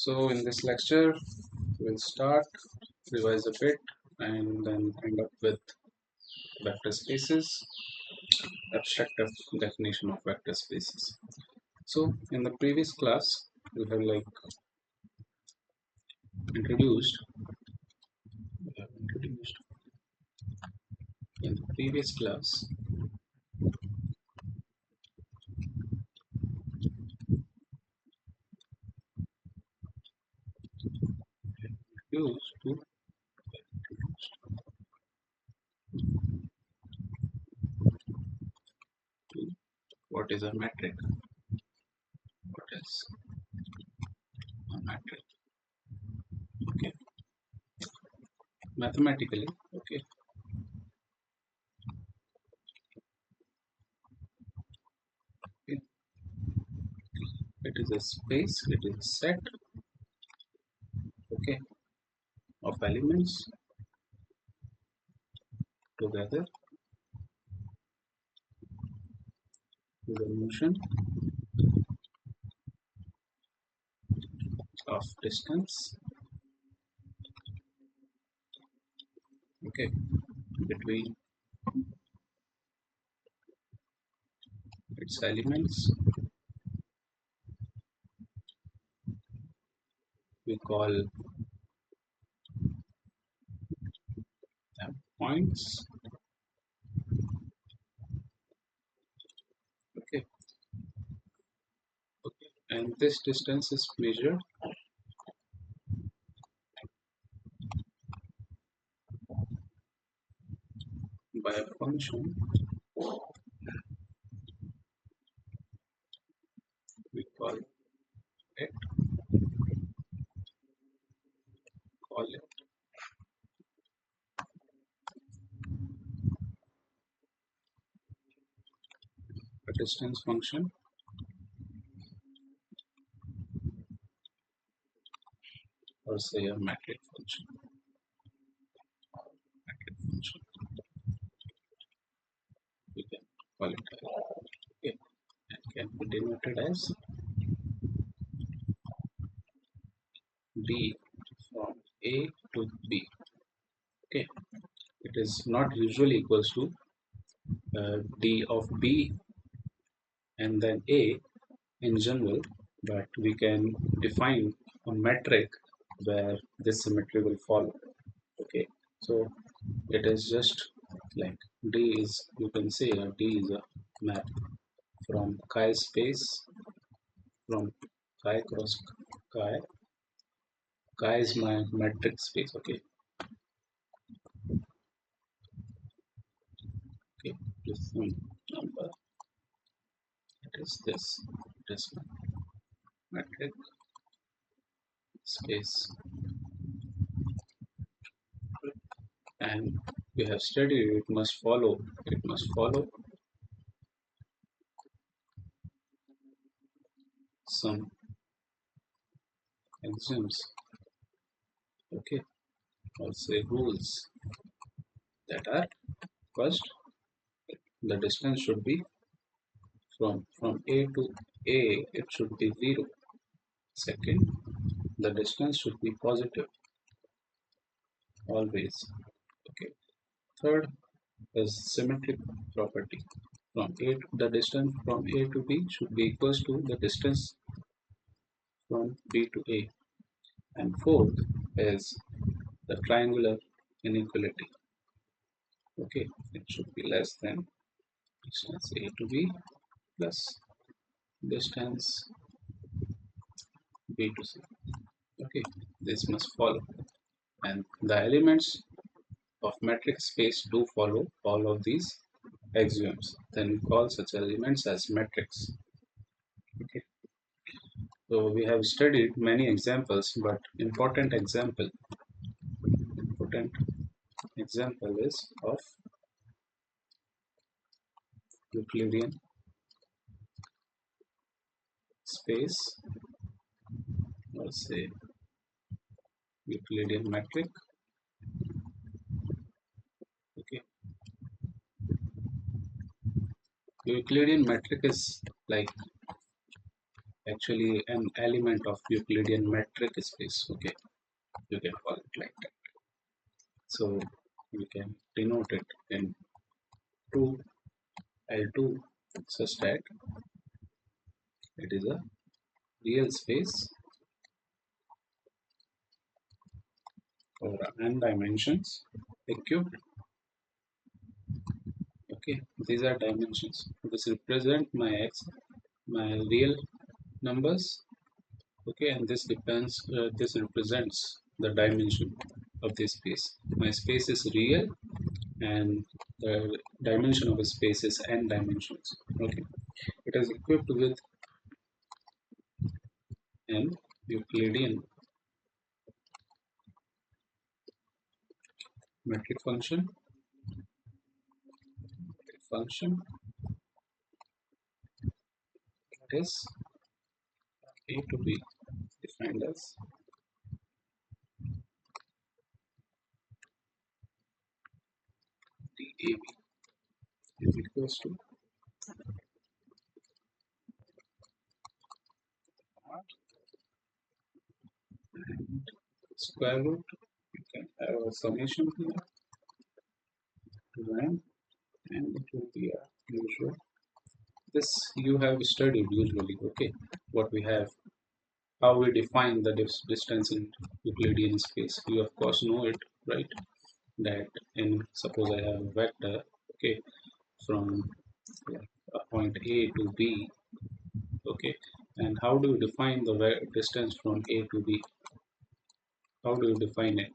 So in this lecture, we'll start, revise a bit, and then end up with vector spaces, abstract definition of vector spaces. So in the previous class, we have introduced, introduced in the previous class, introduced to what is a metric. What is a metric? Okay, mathematically, okay, it is a space, it is a set, okay, of elements together with a motion of distance, okay, between its elements. We call them points, okay, okay, and this distance is measured by a function we it call it a distance function, or say a metric function. Metric function we can call it okay, and can be denoted as d from a to b. Okay, it is not usually equals to d of b and then a in general, but we can define a metric where this symmetry will follow. Okay, so it is just like d is, you can say d is a map from chi space, from chi cross chi. Chi is my metric space. Okay, okay, this number, it is this, it is my metric space, and we have studied it must follow, it must follow some axioms, okay, or say rules, that are: first, the distance should be from a to a, it should be 0. Second, the distance should be positive always. Okay, third is symmetric property. From a to, the distance from a to b should be equals to the distance from b to a. And fourth is the triangular inequality. Okay, it should be less than distance a to b plus distance b to c. Okay, this must follow, and the elements of metric space do follow all of these axioms. Then we call such elements as metrics. Okay, so we have studied many examples, but important example is of Euclidean space, or say Euclidean metric. Okay, Euclidean metric is like actually an element of Euclidean metric space. Okay, you can call it like that. So we can denote it in 2 L2 such that it is a real space or n dimensions equipped. Okay, these are dimensions. This represent my x, my real numbers. Okay, and this depends. This represents the dimension of this space. My space is real, and the dimension of a space is n dimensions. Okay, it is equipped with an Euclidean metric function that is a to be defined as dAB is equals to r and square root. You can have a summation here to n, and it will be a usual. This you have studied usually. Okay, what we have, how we define the distance in Euclidean space. You of course know it, right? That in, suppose I have a vector, okay, from like a point A to B, okay, and how do you define the distance from A to B? How do you define it?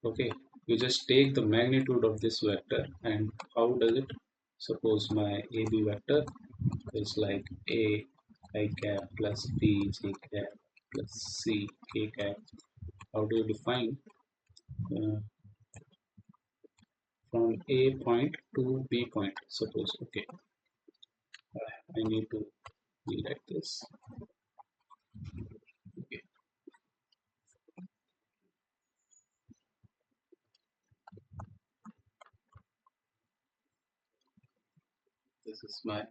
Okay, you just take the magnitude of this vector, and how does it? Suppose my AB vector is like A I cap plus B j cap plus C k cap. How do you define uh, from A point to B point? Suppose, okay, I need to be like this. Okay, this is my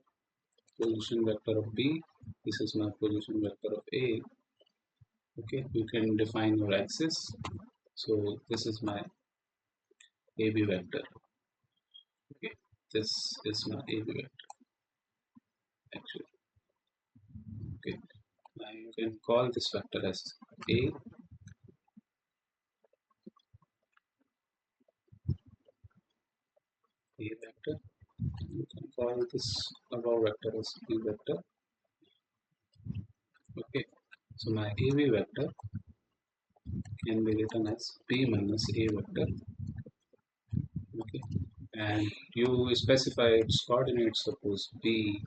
position vector of B. This is my position vector of A. Okay, you can define your axis. So this is my AB vector. Okay, this is my AB vector actually. Okay, now you can call this vector as A, A vector. You can call this above vector as B vector. Okay, so my AB vector can be written as B minus A vector. Okay, and you specify its coordinates. Suppose B1,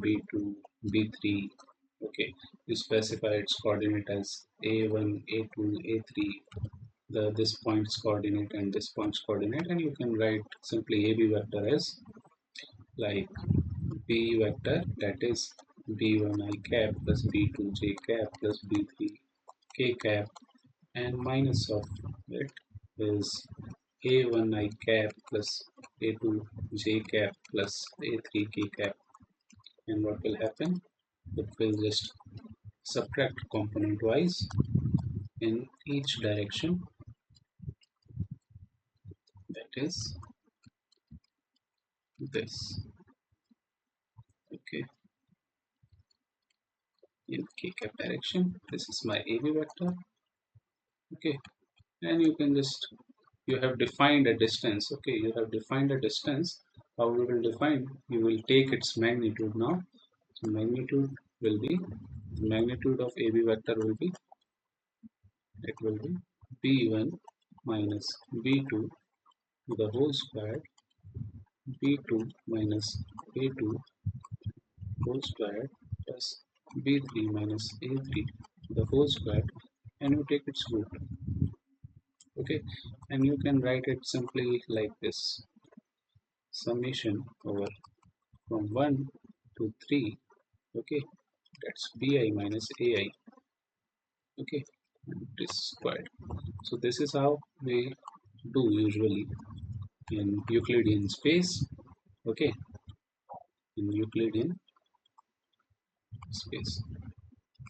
B2, B3. Okay, you specify its coordinate as A1, A2, A3, the this point's coordinate and this point's coordinate, and you can write simply AB vector as like B vector, that is B1 I cap plus B2 j cap plus B3 k cap, and minus of it is A1 I cap plus A2 j cap plus A3 k cap. And what will happen? It will just subtract component wise in each direction, that is this. Okay, in k cap direction, this is my AB vector. Okay, and you can just, you have defined a distance. Okay, you have defined a distance. How we will define? You will take its magnitude now. So magnitude will be, the magnitude of AB vector will be, it will be B1 minus B2 to the whole square, B2 minus A2 whole square plus B3 minus A3 to the whole square, and you take its root. Okay, and you can write it simply like this: summation over from 1 to 3. Okay, that's Bi minus Ai. Okay, and this squared. So this is how we do usually in Euclidean space. Okay, in Euclidean space.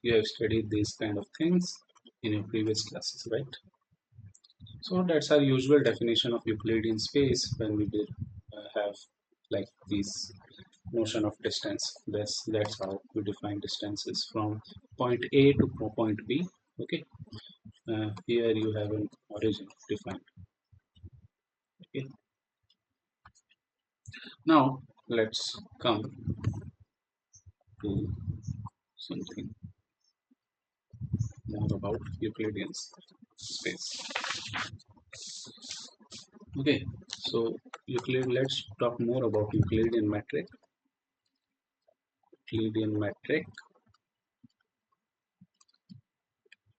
You have studied these kind of things in your previous classes, right? So that's our usual definition of Euclidean space when we did have like this notion of distance. That's how we define distances from point A to point B. Okay, here you have an origin defined. Okay, now let's come to something more about Euclidean space. Okay, so let's talk more about Euclidean metric. Euclidean metric.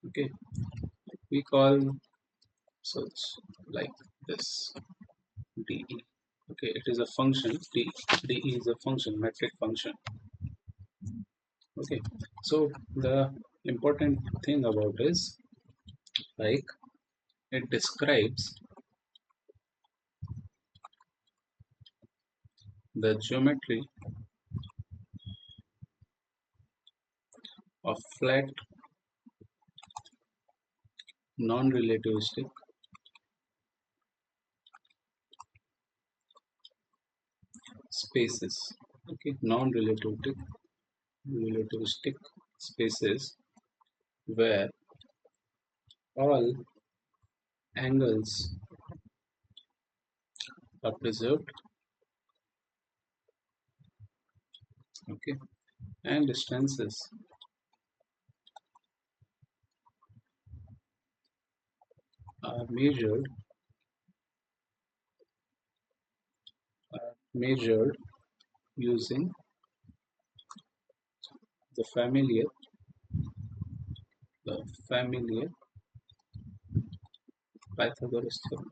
Okay, we call such like this DE. Okay, it is a function. DE is a function, metric function. Okay, so the important thing about is like it describes the geometry of flat non-relativistic spaces. Okay, relativistic spaces where all angles are preserved, okay, and distances are measured using the familiar Pythagoras theorem,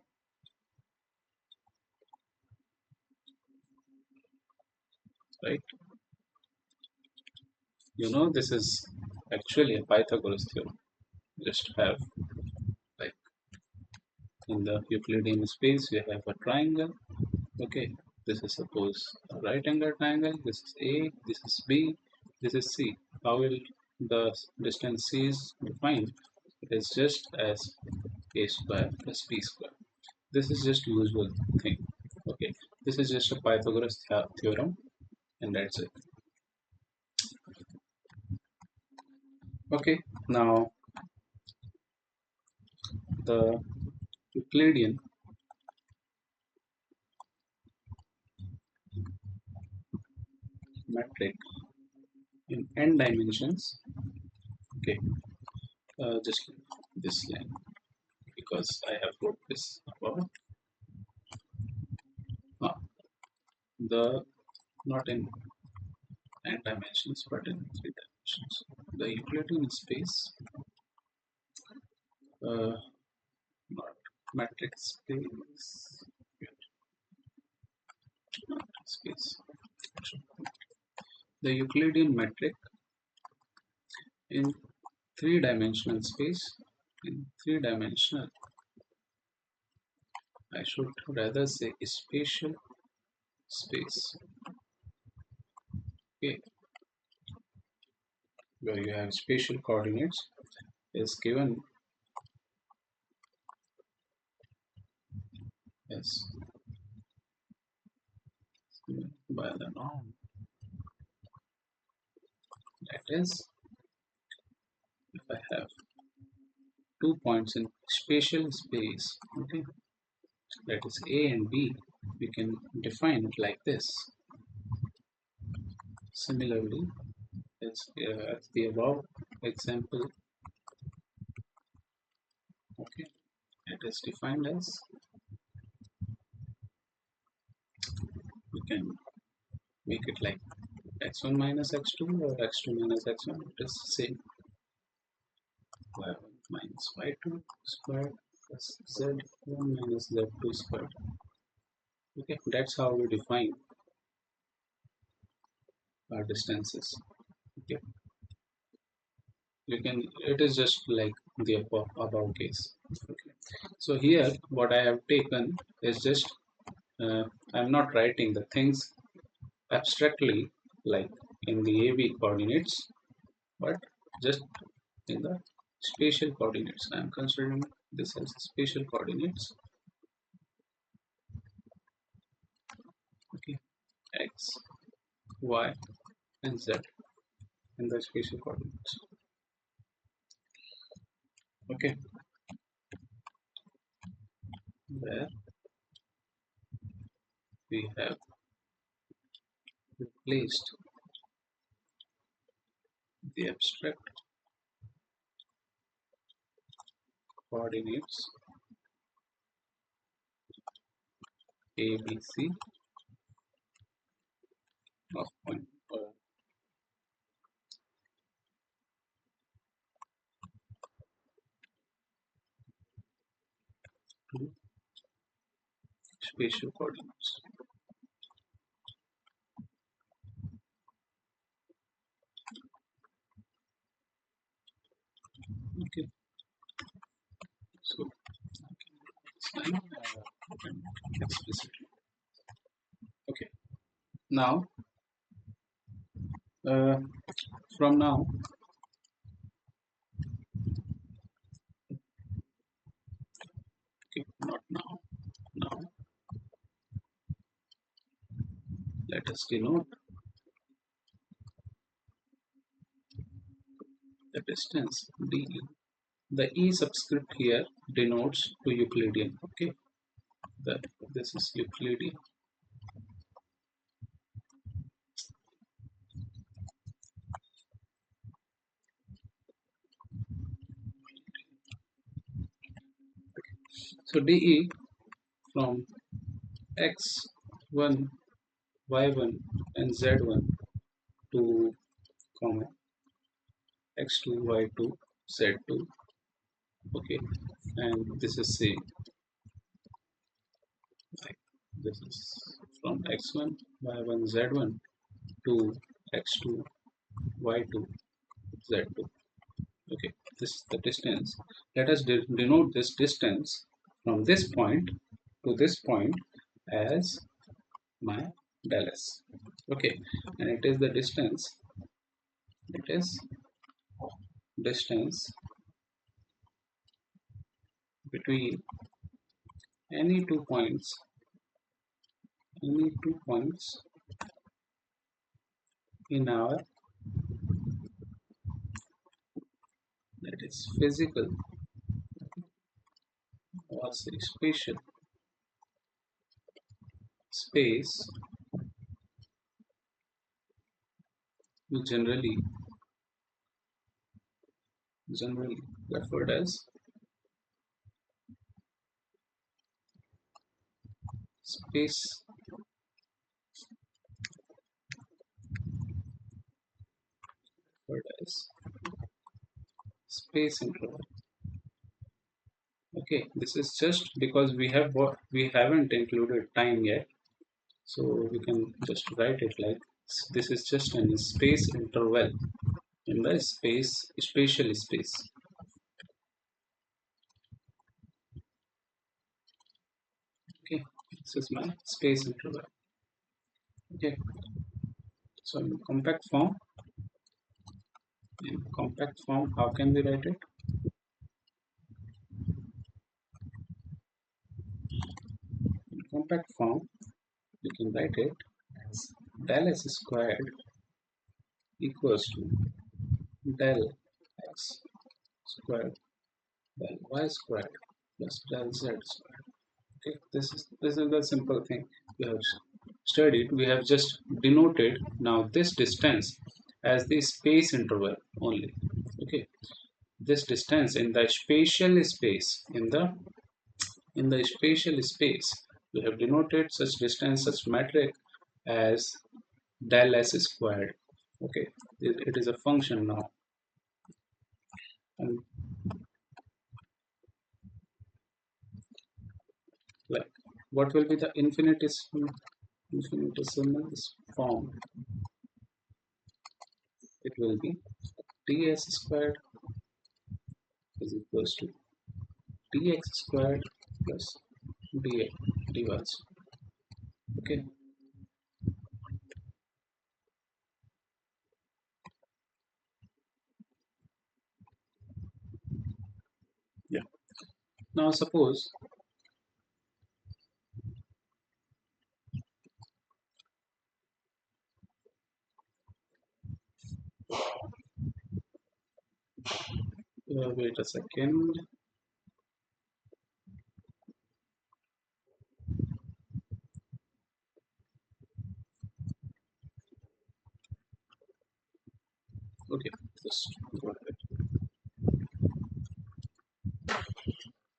right? You know this is actually a Pythagoras theorem. Just have like in the Euclidean space you have a triangle. Okay, this is suppose a right angle triangle. This is A, this is B, this is C. How will the distance C is defined? It is just as A square plus B square. This is just usual thing. Okay, this is just a Pythagoras theorem, and that's it. Okay, now the Euclidean metric in n dimensions. Okay, just this line because I have wrote this above. The not in n dimensions but in three dimensions. The Euclidean space, uh, not metric space, space. The Euclidean metric in three-dimensional space. In three-dimensional, I should rather say spatial space. Okay, where you have spatial coordinates is given as by the norm. That is, if I have 2 points in spatial space, okay, that is A and B, we can define it like this. Similarly, as the above example, okay, it is defined as we can make it like x1 minus x2 or x2 minus x1. It is the same. y1 minus y2 squared plus z1 minus z2 squared. Okay, that's how we define our distances. Okay, you can. It is just like the above case. Okay, so here what I have taken is just I'm not writing the things abstractly like in the AB coordinates. but just in the spatial coordinates. I am considering this as spatial coordinates. Okay, x, y, and z in the spatial coordinates. Okay, where we have replaced the abstract coordinates a, b, c of point to spatial coordinates. Okay, so this time explicitly. Okay, now uh, from now, okay, not now. Now let us denote the distance d. The e subscript here denotes to Euclidean. Okay, that this is Euclidean. So dE from x1, y1, and z1 to comma x2, y2, z2. Okay, and this is same like this is from x1, y1, z1 to x2, y2, z2. Okay, this is the distance. Let us denote this distance from this point to this point as my del s. Okay, and it is the distance. It is distance between any two points, any two points in our, that is physical or say spatial space, we generally referred as space, referred as space interval. Okay, this is just because we haven't included time yet, so we can just write it like this is just an space interval in the spatial space. Okay, this is my space interval. Okay, so in compact form, how can we write it? In compact form, we can write it as del s squared equals to del x squared del y squared plus del z squared. Okay, this is the simple thing we have studied. We have just denoted now this distance as the space interval only. Okay, this distance in the spatial space, in the spatial space, we have denoted such distance, such metric as del s squared. Okay, it is a function now. And like, what will be the infinitesimal form? It will be ds squared is equals to dx squared plus dx dy. Okay, Now suppose wait a second. Okay, just go ahead.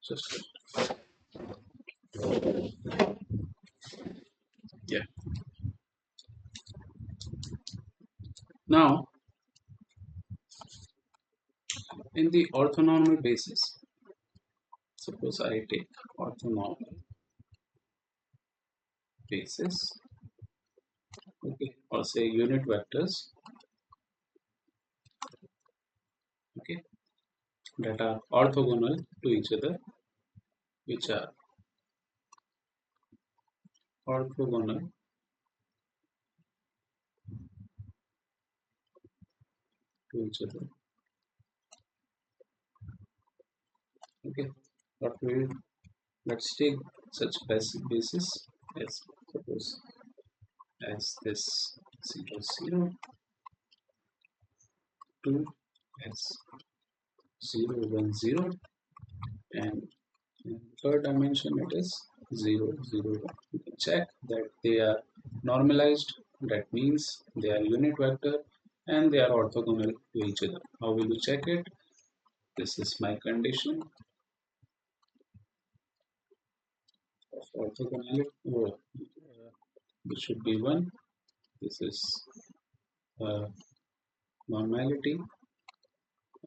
Just yeah. Now in the orthonormal basis, suppose I take orthonormal basis, okay, or say unit vectors, okay, that are orthogonal to each other, which are orthogonal to each other. Okay, what will let's take such basic basis as suppose as this 0 0 2 as 0 1 0 and in third dimension it is 0 0 1. You can check that they are normalized, that means they are unit vector and they are orthogonal to each other. How will you check it? This is my condition of orthogonality. Oh, this should be 1. This is uh, normality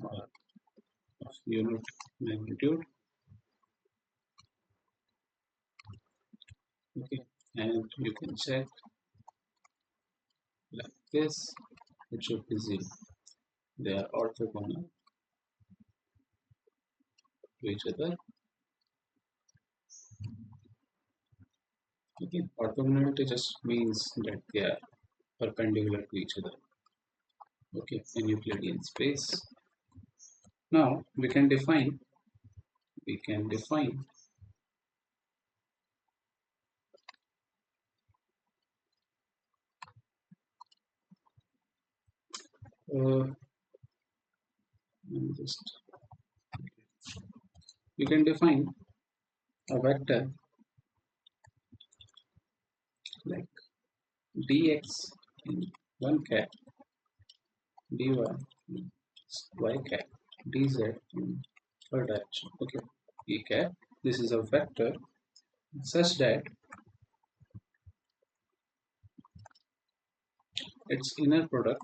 of unit magnitude. Okay, and you can check like this. It should be 0. They are orthogonal to each other. Okay, orthogonality just means that they are perpendicular to each other. Okay, in Euclidean space. Now we can define uh, just we can define a vector like dx in one cat, dy in y cat, dz in third direction. Okay, e cat. This is a vector such that its inner product,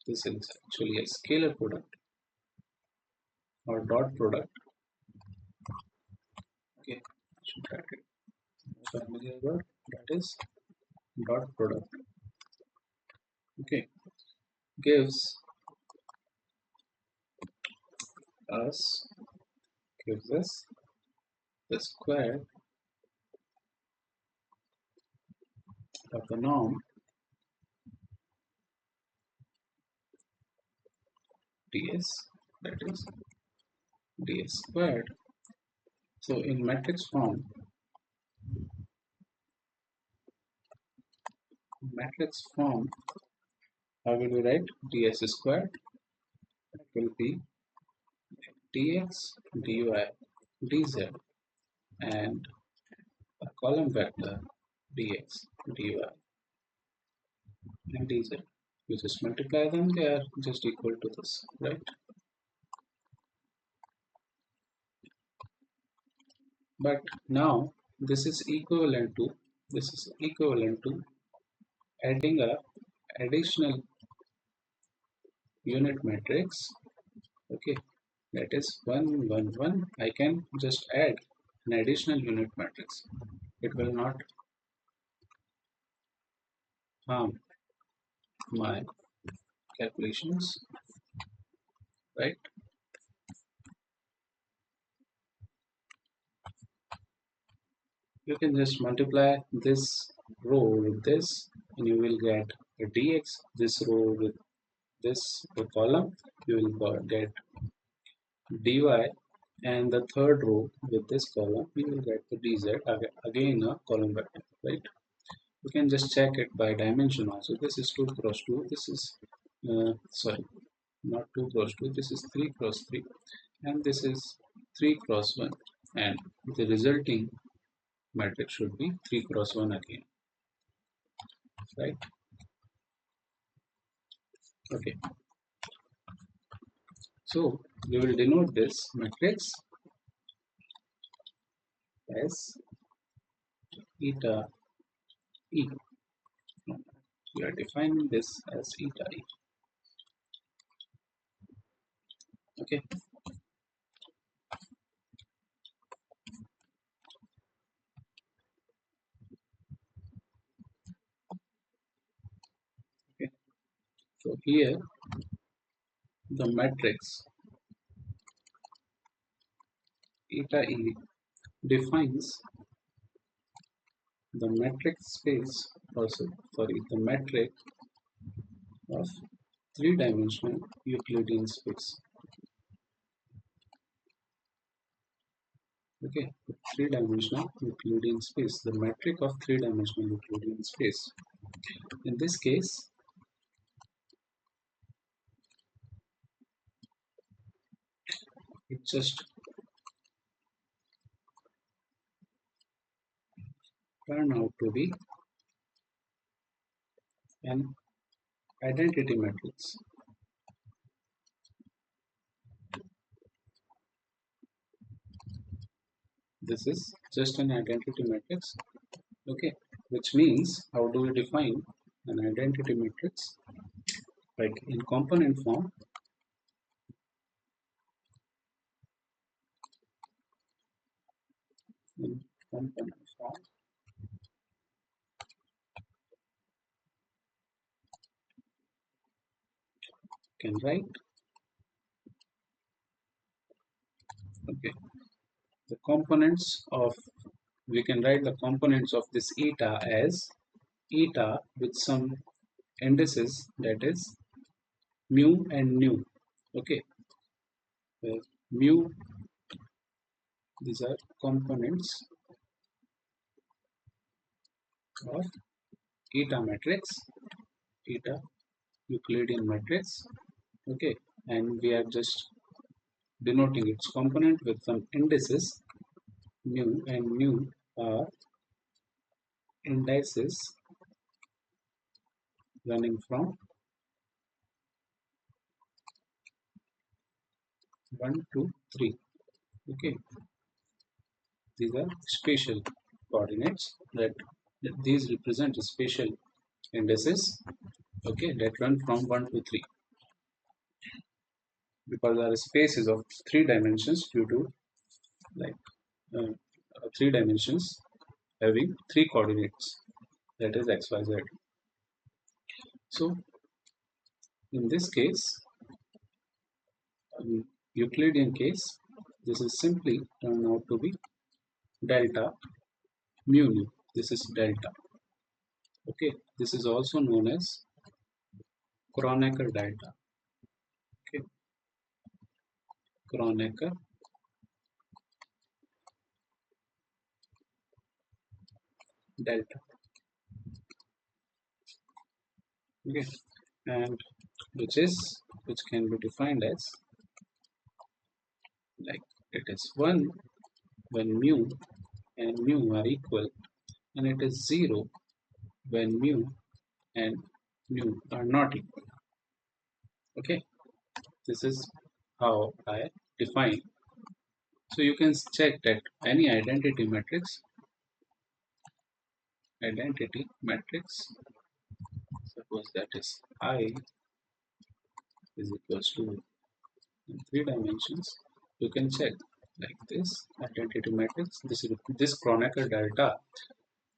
this is actually a scalar product or dot product. Okay, I should write it familiar word, that is dot product. Okay, gives us gives us the square of the norm ds, that is ds squared. So in matrix form, how will we write ds squared? That will be dx dy dz and a column vector dx dy and dz. You just multiply them, they are just equal to this, right? But now this is equivalent to adding a additional unit matrix. Okay, that is 1 1 1. I can just add an additional unit matrix. It will not harm my calculations, right? You can just multiply this row with this and you will get a dx, this row with this column, you will get dy, and the third row with this column, you will get the dz again a column vector, right? You can just check it by dimension also. This is 2 cross 2. This is sorry, not 2 cross 2. This is 3 cross 3, and this is 3 cross 1, and the resulting matrix should be 3 cross 1 again, right? Okay, so we will denote this matrix as eta e. We are defining this as eta e. Okay, okay. So here the matrix eta e defines the metric space, also sorry, the metric of three-dimensional Euclidean space. Okay, three-dimensional Euclidean space, the metric of three-dimensional Euclidean space. In this case, it just turned out to be an identity matrix. This is just an identity matrix. Okay, which means how do we define an identity matrix? Like in component form, in component form, can write, okay, the components of, we can write the components of this eta as eta with some indices, that is mu and nu. Okay, where mu, these are components of eta matrix, eta Euclidean matrix. Okay, and we are just denoting its component with some indices. Mu and nu are indices running from 1 to 3. Okay, these are spatial coordinates, that these represent spatial indices, okay, that run from 1 to 3, because our space is of 3 dimensions due to, like, uh, 3 dimensions having 3 coordinates, that is x, y, z. So in this case, Euclidean case, this is simply turned out to be delta mu nu. This is delta. Okay, this is also known as Kronecker delta. Okay, Kronecker delta. Okay, and which can be defined as, like, it is 1 when mu and nu are equal, and it is 0 when mu and nu are not equal. Okay, this is how I define. So you can check that any identity matrix, suppose that is I is equals to, in 3 dimensions, you can check like this identity matrix. This Kronecker delta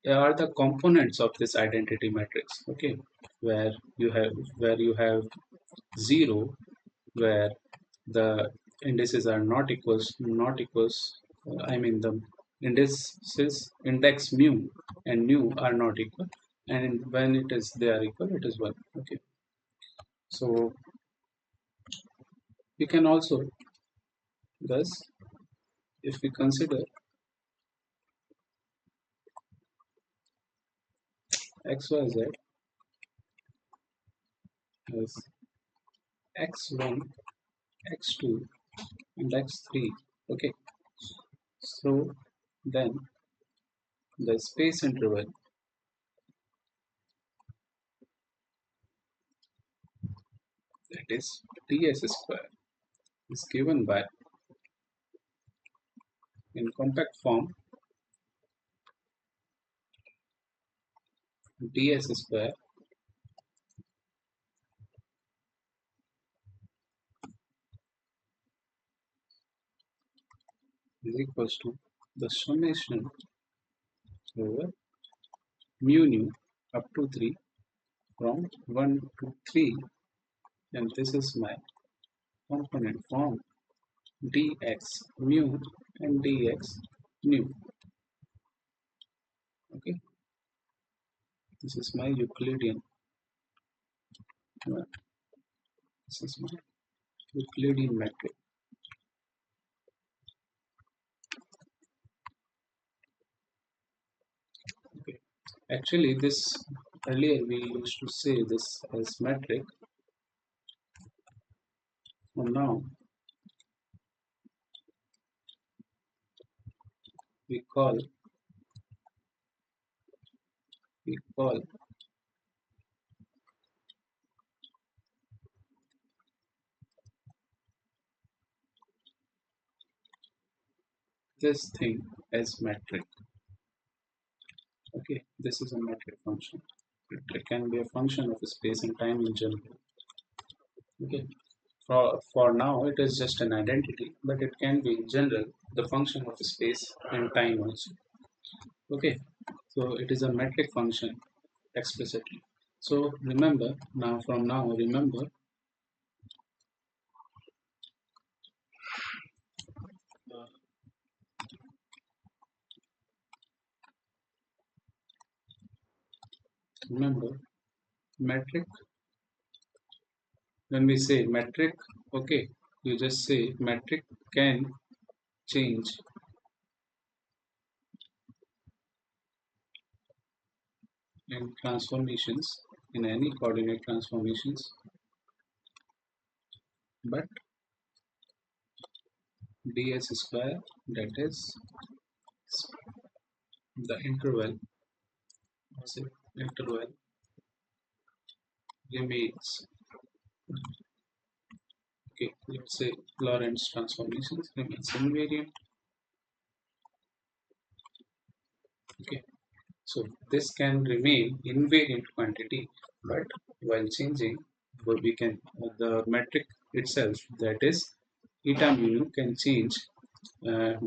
are the components of this identity matrix. Okay, where you have 0, where the indices are not equals, I mean the index mu and nu are not equal, and when it is they are equal, it is 1. Okay, so We can also, thus, if we consider xyz as x1, x2, and x3. Okay, so then the space interval, that is ds square, is given by, in compact form, ds square is equals to the summation over mu nu up to 3 from 1 to 3, and this is my component form dx mu and dx nu. Okay, this is my Euclidean. This is my Euclidean metric. Okay. Actually, this earlier we used to say this as metric. So now we call we call this thing as metric. Okay, this is a metric function. It can be a function of space and time in general. Okay, for now it is just an identity, but it can be in general the function of space and time also. Okay, so it is a metric function explicitly. So remember, now from now remember, uh, remember metric. When we say metric, okay, you just say metric can change in transformations, in any coordinate transformations, but ds square, that is the interval, say interval remains. Okay, let's say Lorentz transformations remains invariant. Okay, so this can remain invariant quantity, but while changing, we can the metric itself, that is eta mu, can change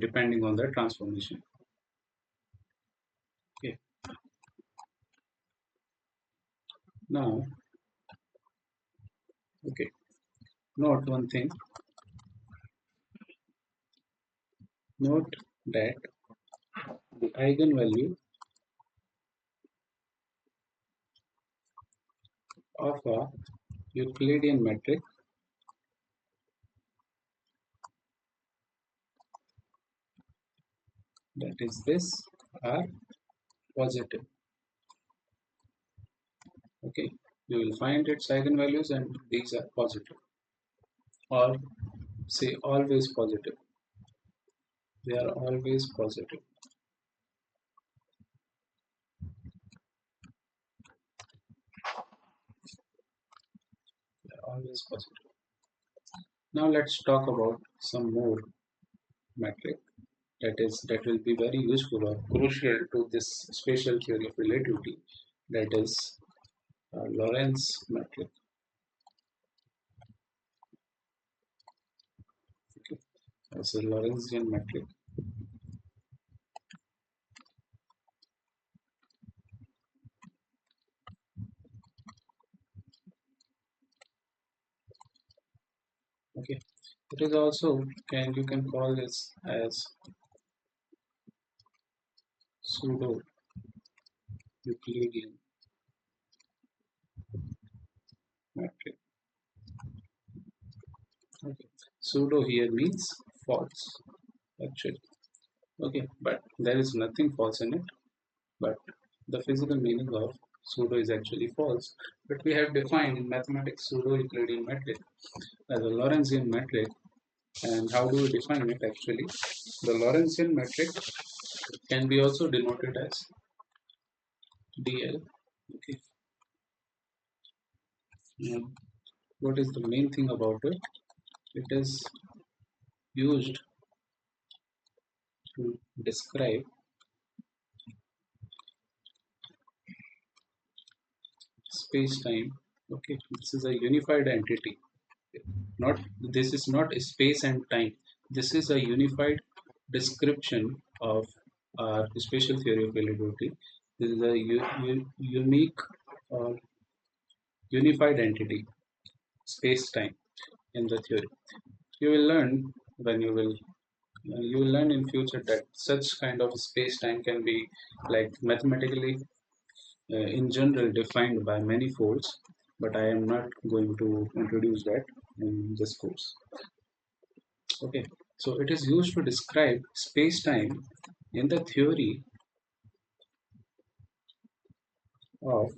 depending on the transformation. Okay, now, okay, note one thing. Note that the eigenvalue of a Euclidean metric, that is this, are positive. Okay, you will find its eigenvalues and these are positive, or say always positive. They are always positive. They are always positive. Now let's talk about some more metric, that will be very useful or crucial to this spatial theory of relativity, that is Lorentz metric. Okay, that's a Lorentzian metric. Okay, it is also, you can call this as pseudo Euclidean metric. Okay. Pseudo here means false actually. Okay, but there is nothing false in it, but the physical meaning of pseudo is actually false. But we have defined in mathematics pseudo Euclidean metric as a Lorentzian metric. And how do we define it actually? The Lorentzian metric can be also denoted as DL. Okay. And what is the main thing about it? It is used to describe space-time. Okay, this is a unified entity. Not this is not space and time. This is a unified description of our spatial theory of relativity. This is a unique or unified entity, space-time in the theory. You will learn when you will learn in future that such kind of space-time can be like mathematically in general defined by many folds, but I am not going to introduce that in this course. Okay, so it is used to describe space-time in the theory of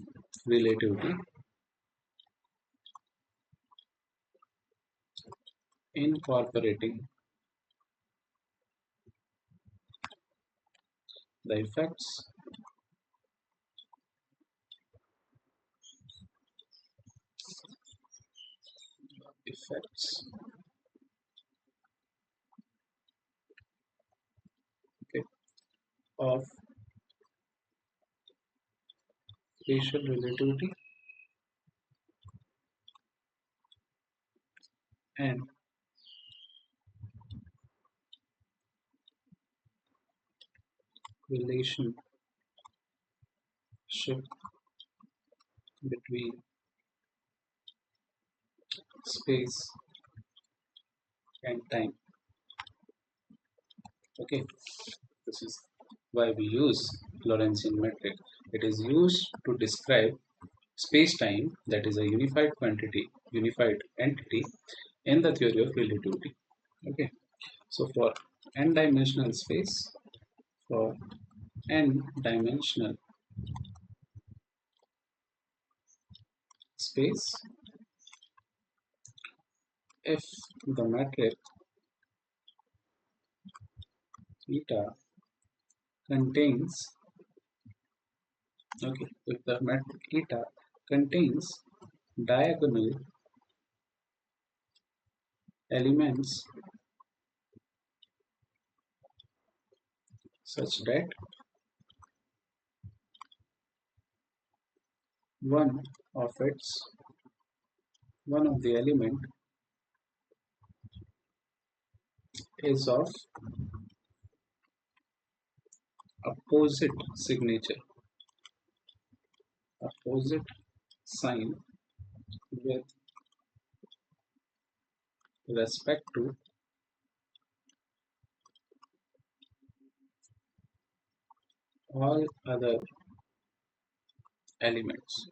relativity, incorporating the effects okay, of spatial relativity and relationship between space and time. Okay, this is why we use Lorentzian metric. It is used to describe space-time, that is a unified entity in the theory of relativity. Okay, so for n-dimensional space, for n-dimensional space, if the metric eta contains okay, if the metric eta contains diagonal elements such that one of its one of the element is of opposite signature, opposite sign with respect to all other elements.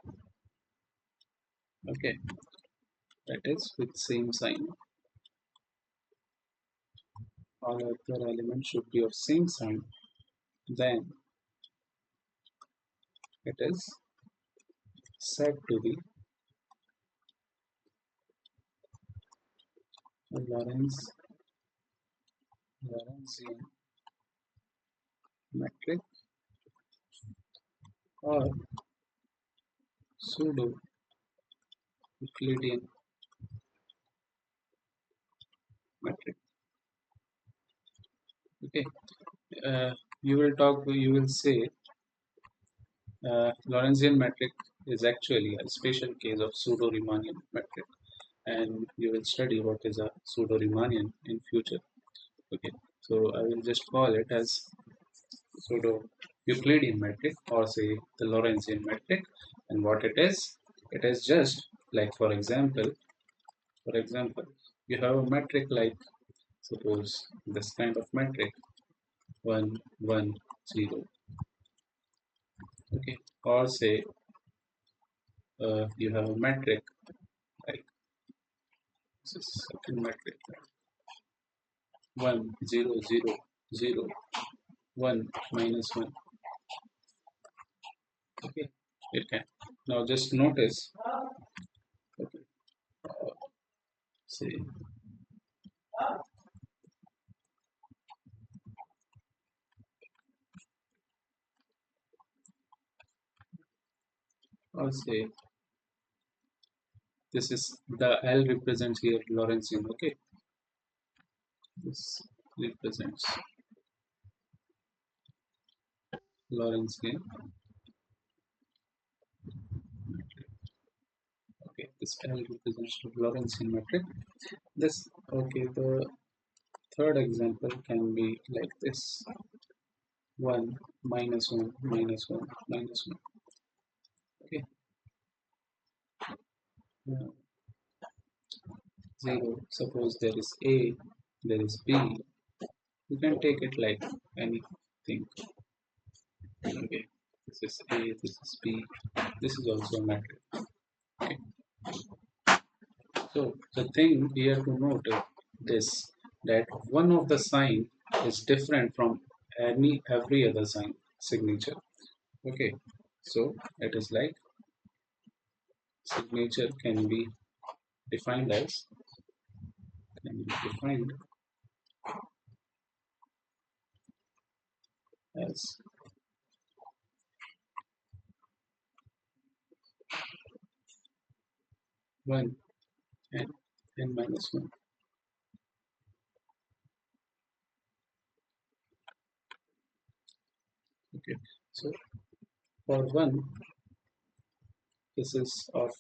Okay, that is with same sign. All other elements should be of same sign. Then it is said to be a Lorentzian metric or pseudo Euclidean metric. Okay, you will talk. You will say Lorentzian metric is actually a special case of pseudo-Riemannian metric, and you will study what is a pseudo-Riemannian in future. Okay, so I will just call it as pseudo-Euclidean metric, or say the Lorentzian metric. And what it is just like for example, you have a metric like suppose this kind of metric 1 1 0. Okay, or say you have a metric like this is second metric. 1 0 0 0 1 minus 1. Okay, it can. Now just notice. Okay, say or say this is the L represents here Lorentzian. Okay, this represents Lorentzian. Okay, this L represents the Lorentzian metric. This okay. The third example can be like this: 1 minus 1 minus 1 minus 1. Okay, uh, 0. Suppose there is A, there is B. You can take it like anything. Okay, this is A, this is B. This is also a matrix. Okay. So the thing here to note is this, that one of the sign is different from every other sign signature. Okay, so it is like signature defined as can be defined as 1 and n minus 1. Okay, so for 1 this is of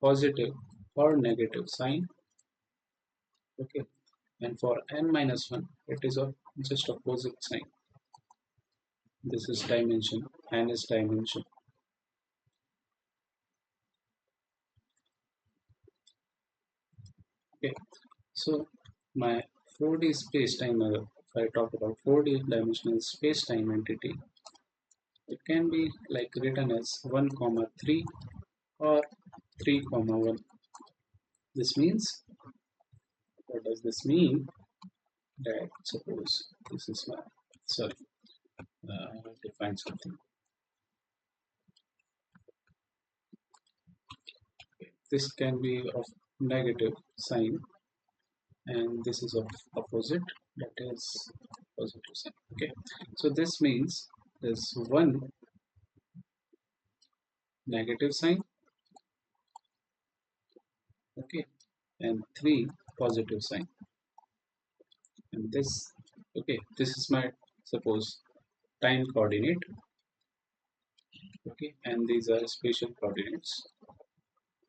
positive or negative sign. Okay, and for n minus 1 it is of just opposite sign. This is dimension, n is dimension. Okay, so my 4D space-time, if I talk about 4D dimensional space-time entity, it can be like written as 1 comma 3 or 3 comma 1. This means, what does this mean? That suppose this is my, sorry, define something. This can be of negative sign and this is of opposite, that is positive sign. Okay, so this means there's one negative sign, okay, and three positive sign, and this, okay, this is my suppose time coordinate. Okay, and these are spatial coordinates.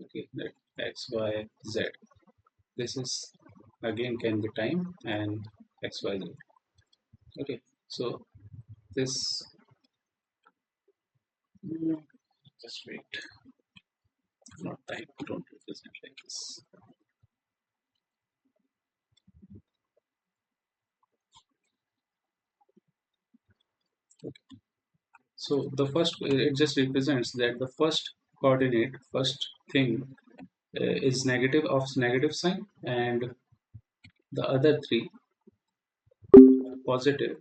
Okay, that x y z, this is again can be time and x y z. Okay, so this, mm, just wait, not time, don't represent like this. So the first, it just represents that the first coordinate, first thing is negative of negative sign, and the other three are positive.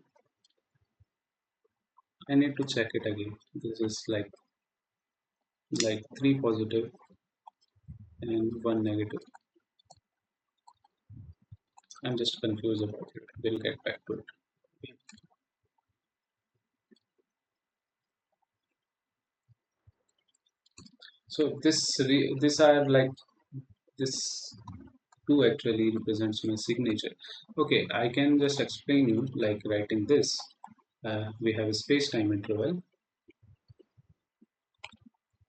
I need to check it again. This is like three positive and one negative. I'm just confused about it. We'll get back to it. So this are like this two actually represents my signature. Okay, I can just explain you like writing this. We have a space-time interval,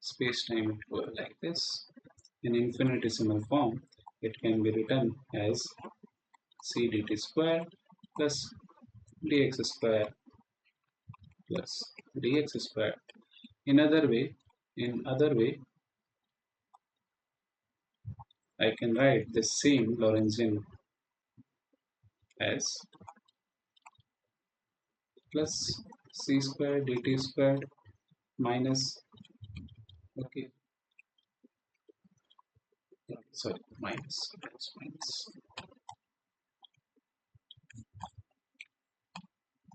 space-time interval like this. In infinitesimal form, it can be written as c dt square plus dx square plus dx square. In other way, I can write the same Lorentzian as plus c square dt square minus, okay, sorry, minus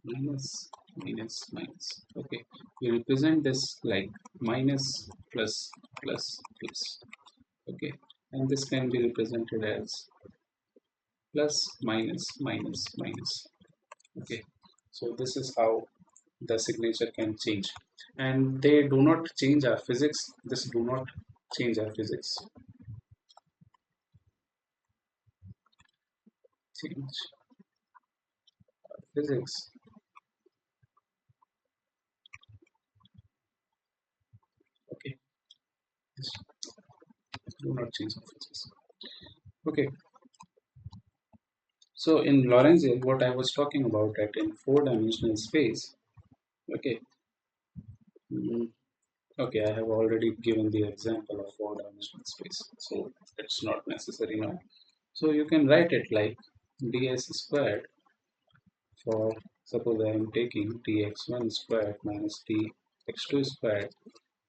minus minus minus. Okay, we represent this like minus plus plus plus. Okay, and this can be represented as plus minus minus minus. Okay, so this is how the signature can change, and they do not change our physics. This do not change our physics. Change physics. Okay, this do not change our physics. Okay, so in Lorentzian, what I was talking about that in four-dimensional space. Okay, mm, okay, I have already given the example of four-dimensional space, so it's not necessary now. So you can write it like ds squared for, suppose I am taking dx1 squared minus dx2 squared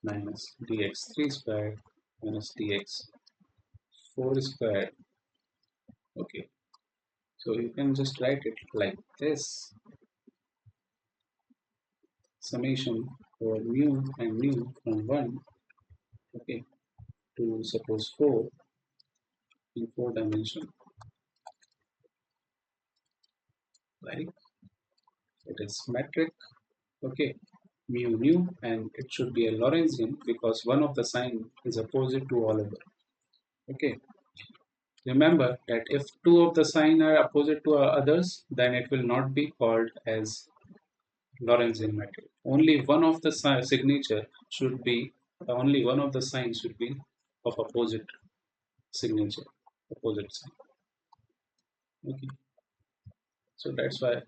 minus dx3 squared minus dx4 squared. Okay, so you can just write it like this, summation for mu and mu from 1, okay, to suppose 4 in 4 dimension, right? It is metric, okay, mu nu, and it should be a Lorentzian because one of the sign is opposite to all other. Okay, remember that if two of the sign are opposite to others, then it will not be called as Lorentzian metric. Only one of the signature should be, only one of the signs should be of opposite signature, opposite sign. Okay, so that's why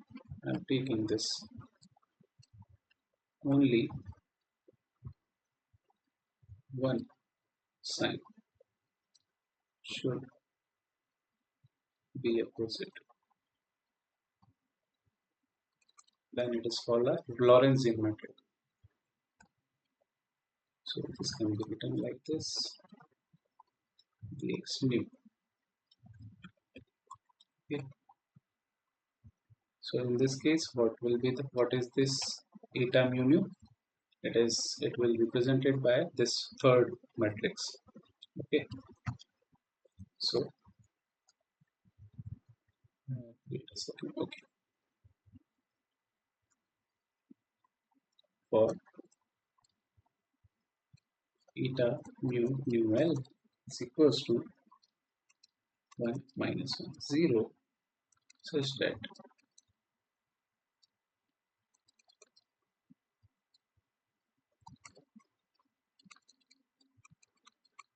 I'm taking this. Only one sign should be opposite. Then it is called a Lorentzian metric. So this can be written like this: dx mu. Okay. So in this case, what is this eta mu nu? It will be represented by this third matrix. Okay. So wait a second. Okay. For eta mu L is equals to 1 minus 1 0, such that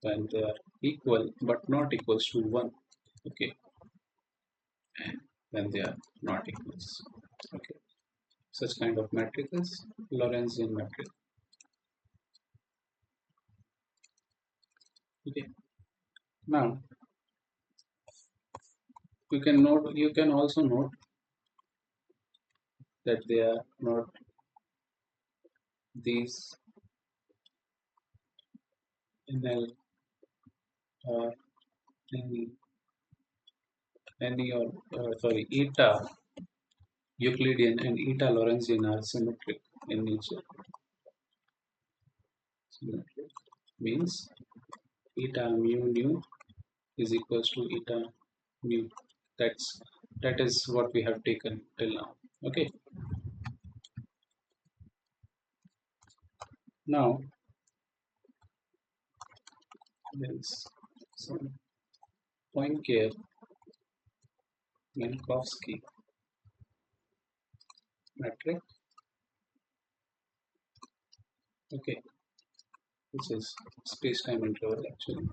when they are equal but not equals to 1, okay, and when they are not equals, okay, such kind of matrix is Lorentzian matrix. Okay, now you can also note that they are not these NL or any or sorry, eta Euclidean and eta Lorentzian are symmetric in nature. Symmetric means eta mu nu is equals to eta mu. That's that is what we have taken till now. Okay. Now there is some Poincare Minkowski metric. Okay, which is space-time interval actually.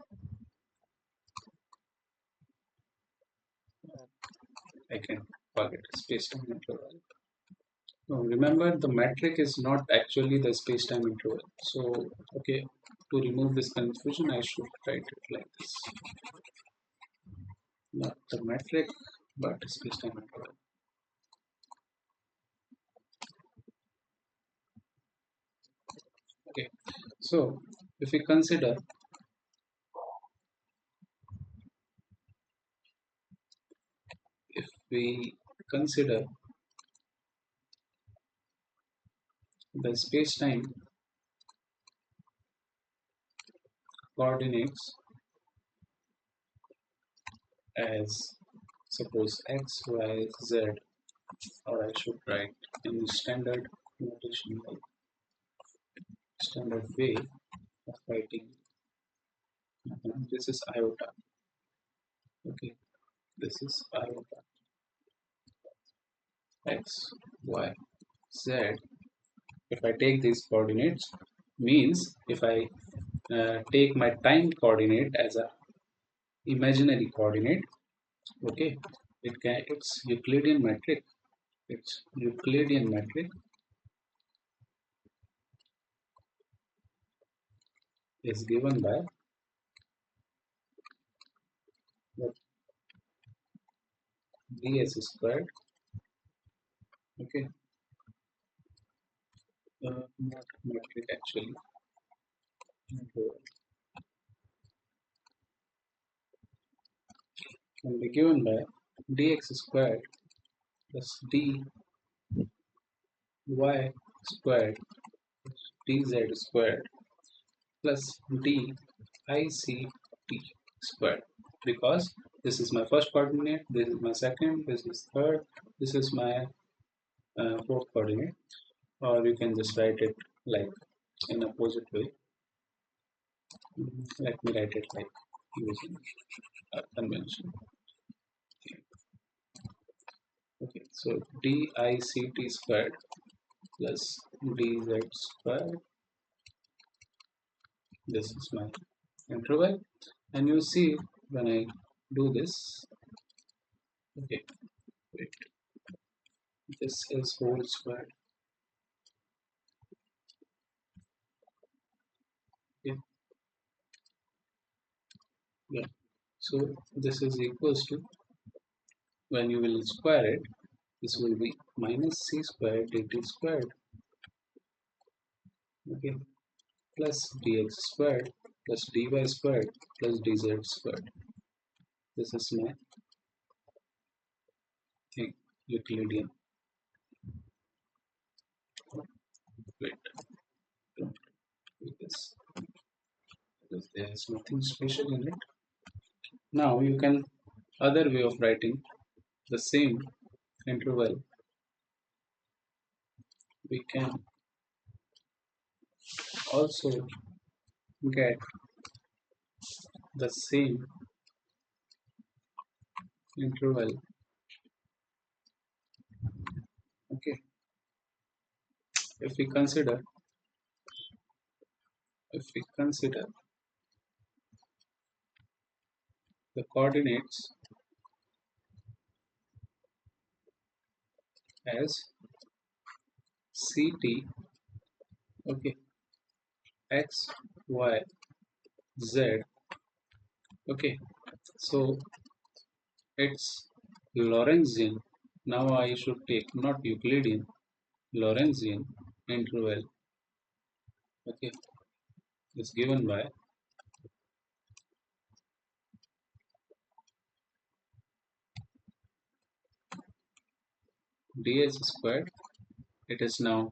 I can call it space-time interval. No, remember the metric is not actually the space-time interval. So, okay, to remove this confusion, I should write it like this. Not the metric, but space-time interval. Okay, so if we consider if we consider the space-time coordinates as suppose x, y, z, or I should write in standard notation, like standard way of writing. This is iota. Okay, this is iota x, y, z. If I take these coordinates, means if I take my time coordinate as a imaginary coordinate, okay, it's Euclidean metric. It's Euclidean metric is given by what ds squared. Okay, not metric actually. Can be given by dx squared plus dy squared dz squared plus dict squared, because this is my first coordinate, this is my second, this is third, this is my fourth coordinate, or you can just write it like in opposite way. Let me write it like using a convention. Okay, so dict squared plus dz squared, this is my interval, and you see when I do this, okay, wait, this is whole squared. Yeah, yeah. So this is equals to, when you will square it, this will be minus c squared dt squared, okay, plus dx squared plus dy squared plus dz squared. This is my thing, Euclidean. Wait, don't do this because there is nothing special in it. Now you can, other way of writing the same interval, we can also get the same interval. Okay, if we consider, if we consider the coordinates as ct, okay, x, y, z, okay, so it's Lorentzian. Now I should take not Euclidean, Lorentzian interval, okay, is given by ds squared. It is now,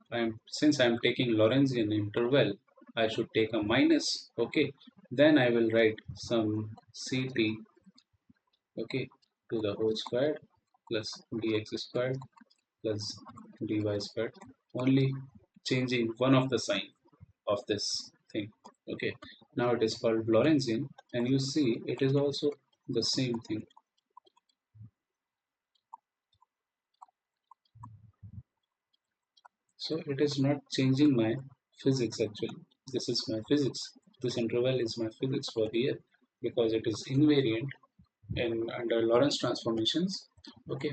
since I'm taking Lorentzian interval, I should take a minus, okay, then I will write some ct, okay, to the whole squared plus dx squared plus dy squared, only changing one of the sign of this thing. Okay, now it is called Lorentzian, and you see it is also the same thing. So it is not changing my physics actually. This is my physics. This interval is my physics for here because it is invariant in under Lorentz transformations. Okay,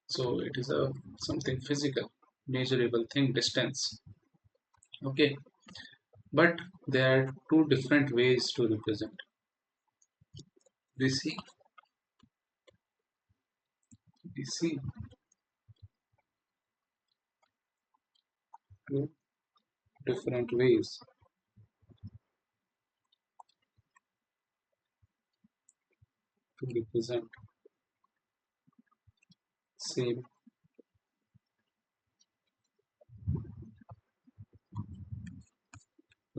so it is a something physical, measurable thing, distance. Okay, but there are two different ways to represent. We see, we see two different ways to represent same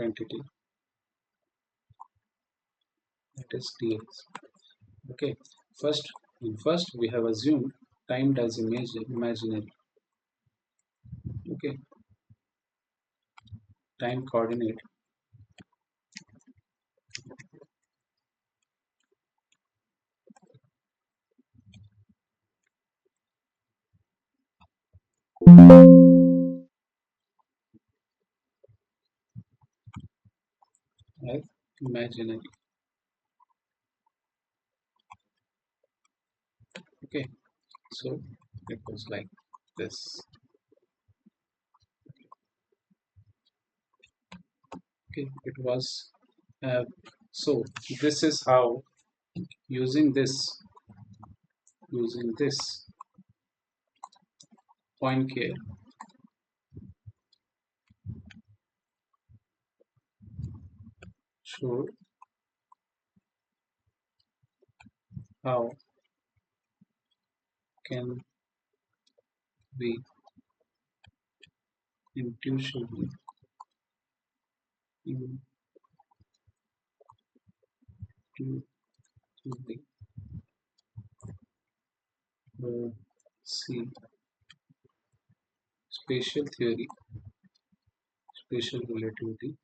quantity, that is dx. Okay, first first we have assumed time as imaginary. Okay, time coordinate as imaginary. Okay, so it was like this. Okay, it was uh, so this is how using this point here showed how can we intuitively intuitively see spatial theory, spatial relativity,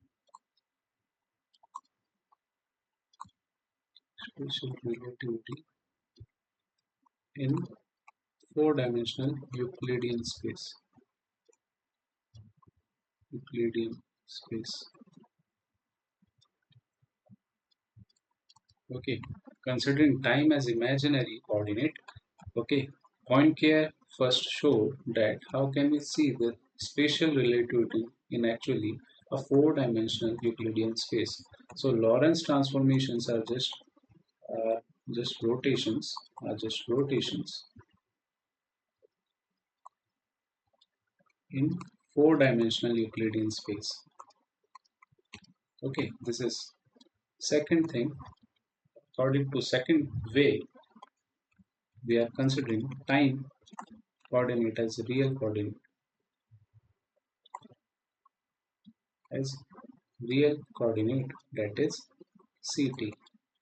spatial relativity in four-dimensional Euclidean space. Euclidean space. Okay, considering time as imaginary coordinate. Okay, point here first show that how can we see the spatial relativity in actually a four-dimensional Euclidean space. So Lorentz transformations are uh, just rotations in four-dimensional Euclidean space. Okay, this is second thing. According to second way, we are considering time coordinate as real coordinate as real coordinate, that is ct.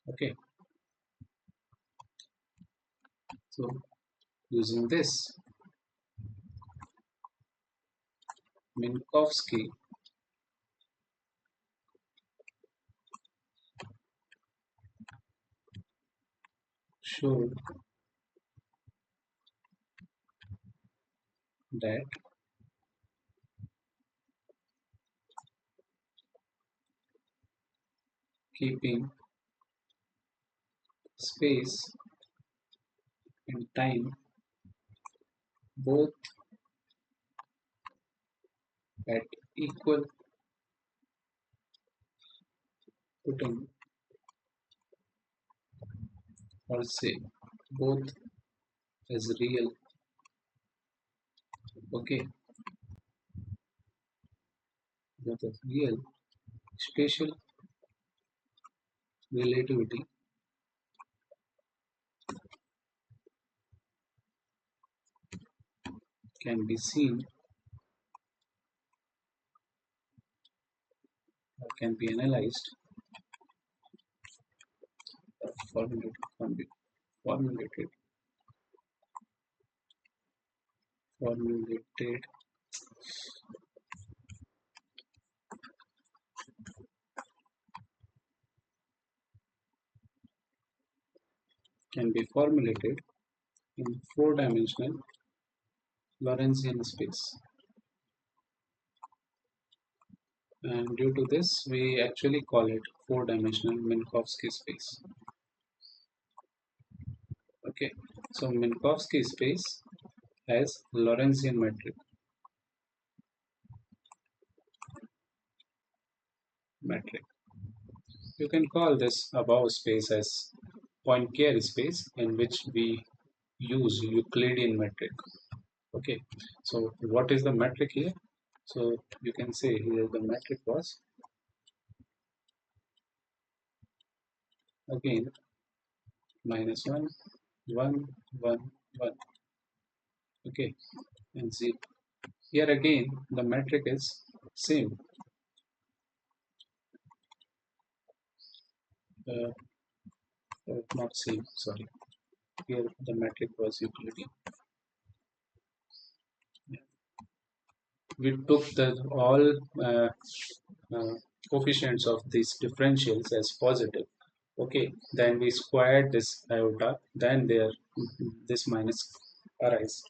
Okay, so using this Minkowski showed that keeping space and time both at equal, putting or say both as real. Okay, both as real spatial relativity can be seen or can be analyzed or formulated formulated can be formulated in four-dimensional Lorentzian space. And due to this, we actually call it four-dimensional Minkowski space. Okay, so Minkowski space has Lorentzian metric. You can call this above space as Poincare space, in which we use Euclidean metric. Okay, so what is the metric here? So you can say here the metric was again minus 1, 1, 1, 1. Okay, and 0. Here again the metric is same uh, not same, sorry, here the metric was utility. We took the all uh, uh, coefficients of these differentials as positive. Okay, then we squared this iota, then there this minus arise,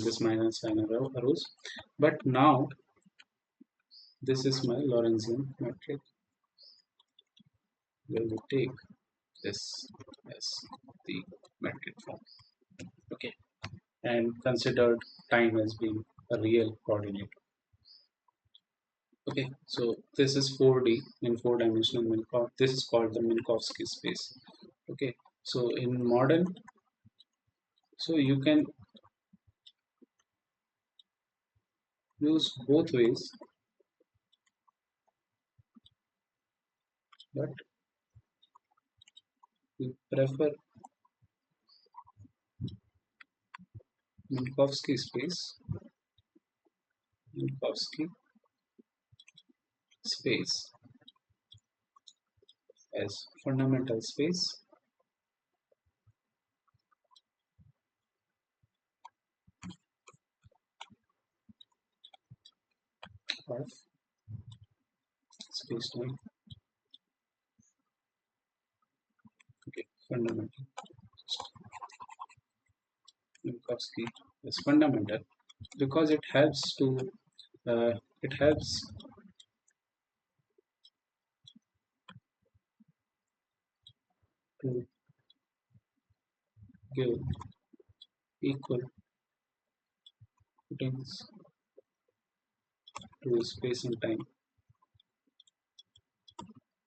this minus sign arose. But now this is my Lorentzian metric, where we take this as the metric form. Okay, and considered time as being a real coordinate. Okay, so this is 4D in four-dimensional Minkov. This is called the Minkowski space. Okay, so in modern, so you can use both ways, but we prefer Minkowski space, Minkowski space as fundamental space of space-time. Okay, fundamental Minkowski is fundamental because it helps to give equal footings to space and time.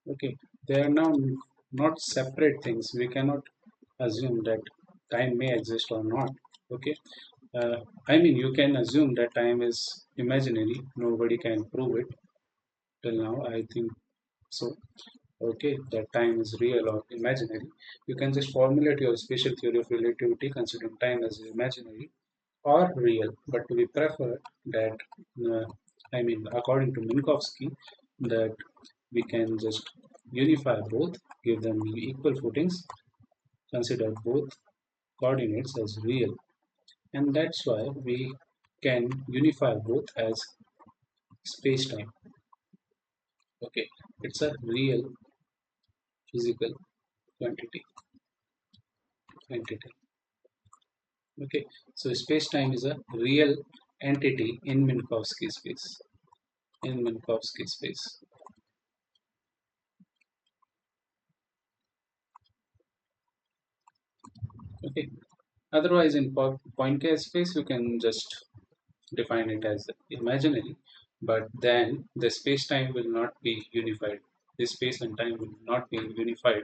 Okay, they are now not separate things. We cannot assume that time may exist or not. Okay, I mean, you can assume that time is imaginary. Nobody can prove it till now. I think so. Okay, that time is real or imaginary. You can just formulate your special theory of relativity considering time as imaginary or real. But we prefer that, uh, I mean, according to Minkowski, that we can just unify both, give them equal footings, consider both coordinates as real, and that's why we can unify both as space-time. Okay, it's a real physical quantity. Okay, so space-time is a real entity in Minkowski space. In Minkowski space. Okay. Otherwise, in Poincare space, you can just define it as imaginary, but then the space-time will not be unified. The space and time will not be unified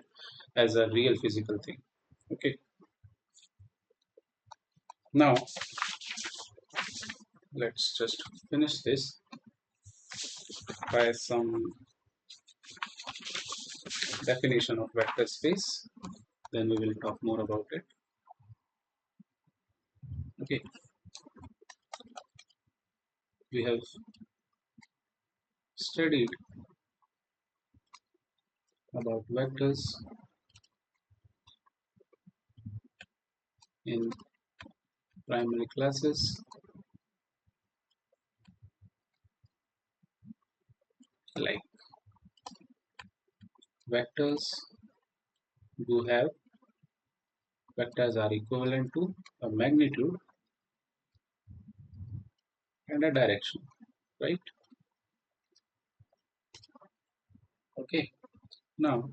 as a real physical thing. Okay. Now let's just finish this by some definition of vector space. Then we will talk more about it. Okay. We have studied about vectors in primary classes, like vectors do have vectors are equivalent to a magnitude and a direction, right? Okay, now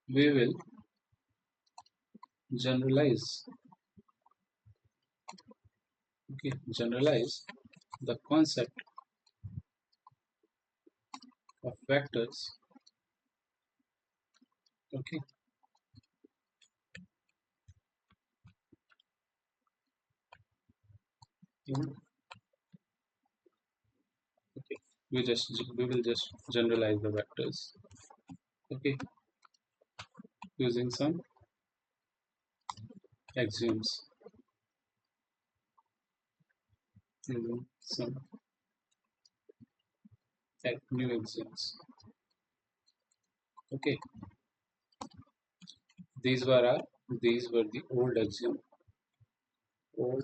we will generalize, okay, generalize the concept of vectors, okay. in- okay, we will just generalize the vectors, okay, using some axioms, using some new axioms. Okay, these were our, these were the old axiom, old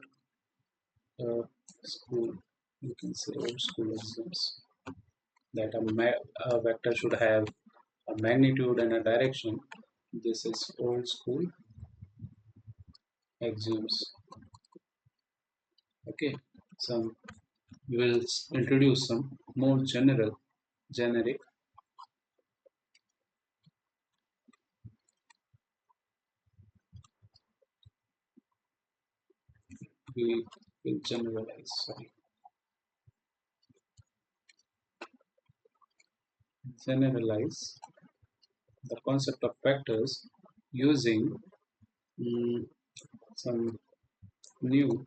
school, you can say old school axioms, that a vector should have a magnitude and a direction. This is old school axioms. Okay, some we will introduce some more generic. We will generalize the concept of vectors using mm, some new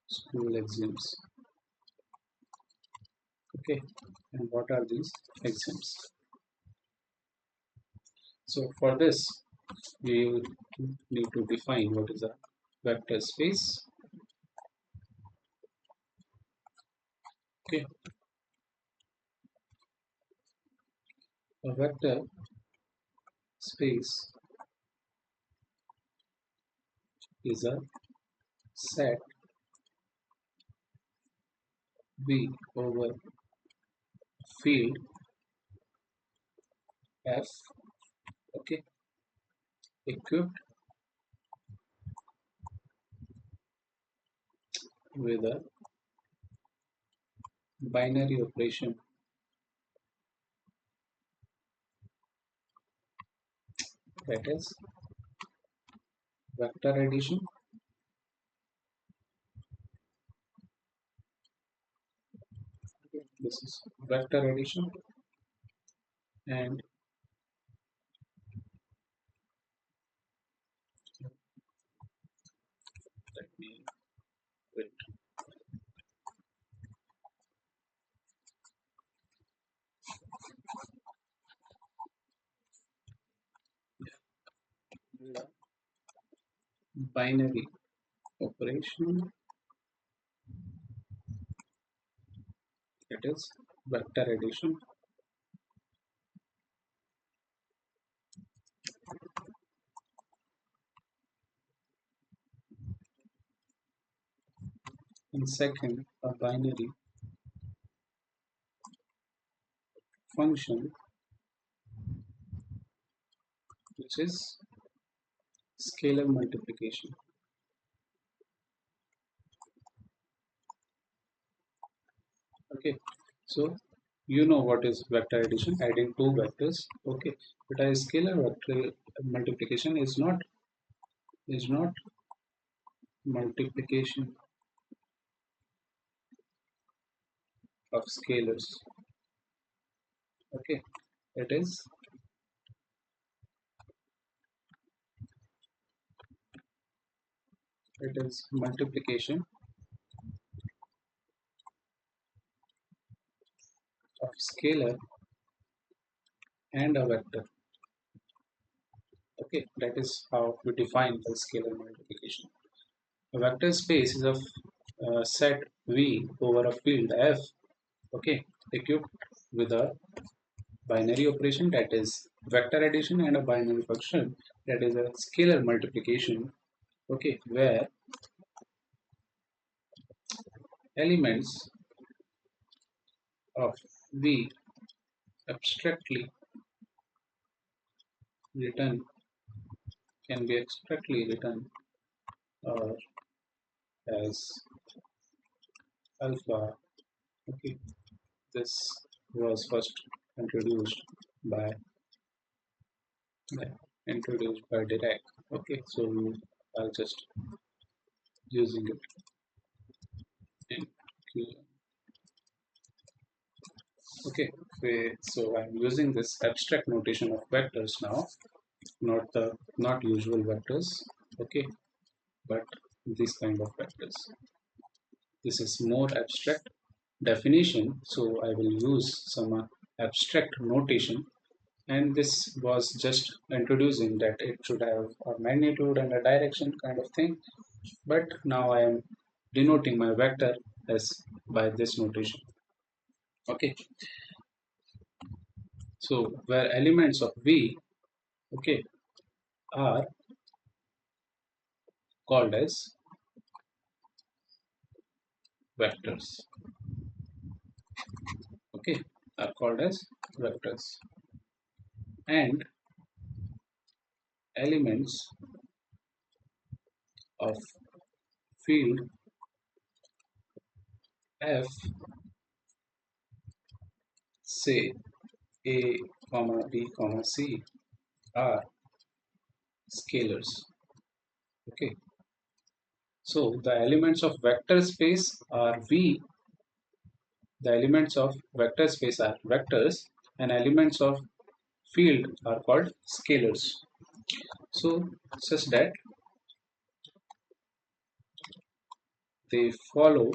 school axioms. Okay, and what are these axioms? So for this, we need to define what is a vector space. Okay, a vector space is a set V over field F, okay, equipped with a binary operation, that is vector addition. Okay, this is vector addition, and let me wait. The binary operation, that is vector addition. And second, a binary function, which is scalar multiplication. Okay, so you know what is vector addition, adding two vectors. Okay, but a scalar vector multiplication is not multiplication of scalars. Okay, it is multiplication of scalar and a vector. Okay, that is how we define the scalar multiplication. A vector space is a set V over a field F. Okay, equipped with a binary operation, that is vector addition, and a binary function, that is a scalar multiplication. Okay, where elements of V abstractly written can be abstractly written uh, as alpha. Okay, this was first introduced by Dirac. Okay, so we are just using it in Q. Okay, so I'm using this abstract notation of vectors now, not usual vectors. Okay, but this kind of vectors. This is more abstract definition, so I will use some abstract notation, and this was just introducing that it should have a magnitude and a direction kind of thing, but now I am denoting my vector as by this notation. Okay, So where elements of V, okay, are called as vectors, okay, are called as vectors, and elements of field F, say A, comma B, comma C, are scalars. Okay, so the elements of vector space are V. The elements of vector space are vectors, and elements of field are called scalars. So, such that they follow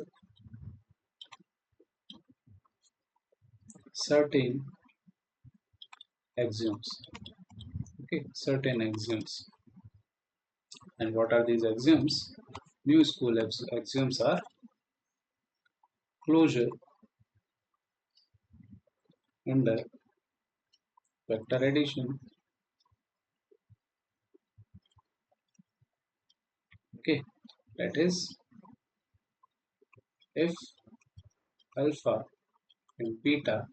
certain axioms. Okay, certain axioms. And what are these axioms? New school axioms are closure under vector addition. Okay, that is, if alpha and beta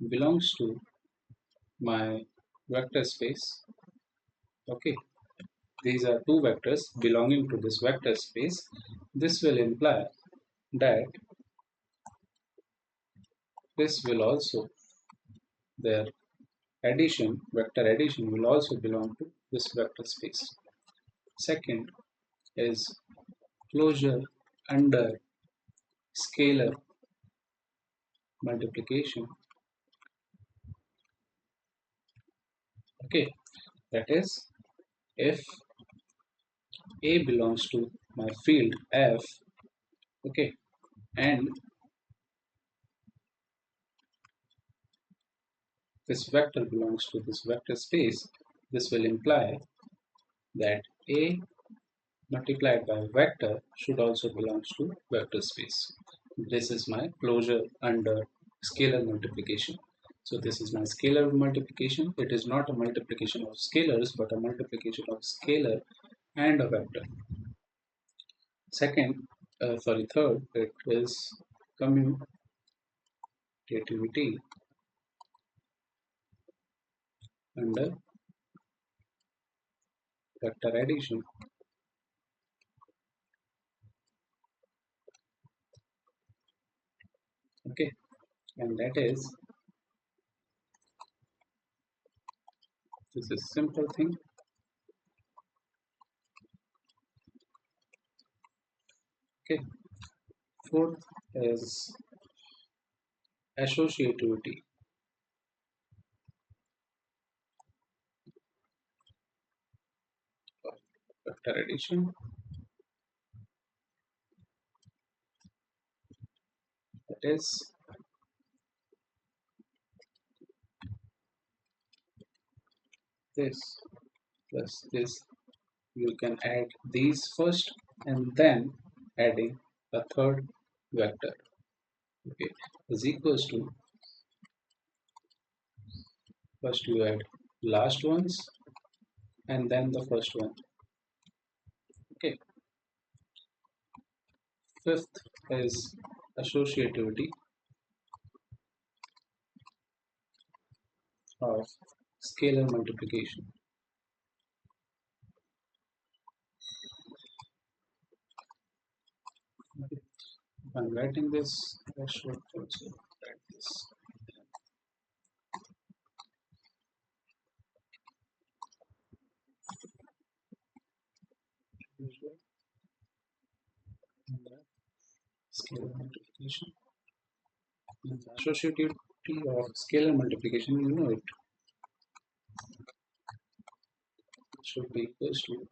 belongs to my vector space, okay, these are two vectors belonging to this vector space, this will imply that this will also, their addition, vector addition, will also belong to this vector space. Second is closure under scalar multiplication. Okay, that is, if A belongs to my field F, okay, and this vector belongs to this vector space, this will imply that A multiplied by vector should also belongs to vector space. This is my closure under scalar multiplication. So this is my scalar multiplication. It is not a multiplication of scalars, but a multiplication of scalar and a vector. Third, it is commutativity under vector addition. Okay, and that is, this is simple thing. Okay, fourth is associativity. Vector addition, that is, this plus this. You can add these first and then adding a third vector. Okay, is equals to, first you add last ones and then the first one. Okay, fifth is associativity of scalar multiplication. Okay. If I'm writing this, I should also write this. Scalar multiplication. And the associativity of scalar multiplication, you know it should be equals to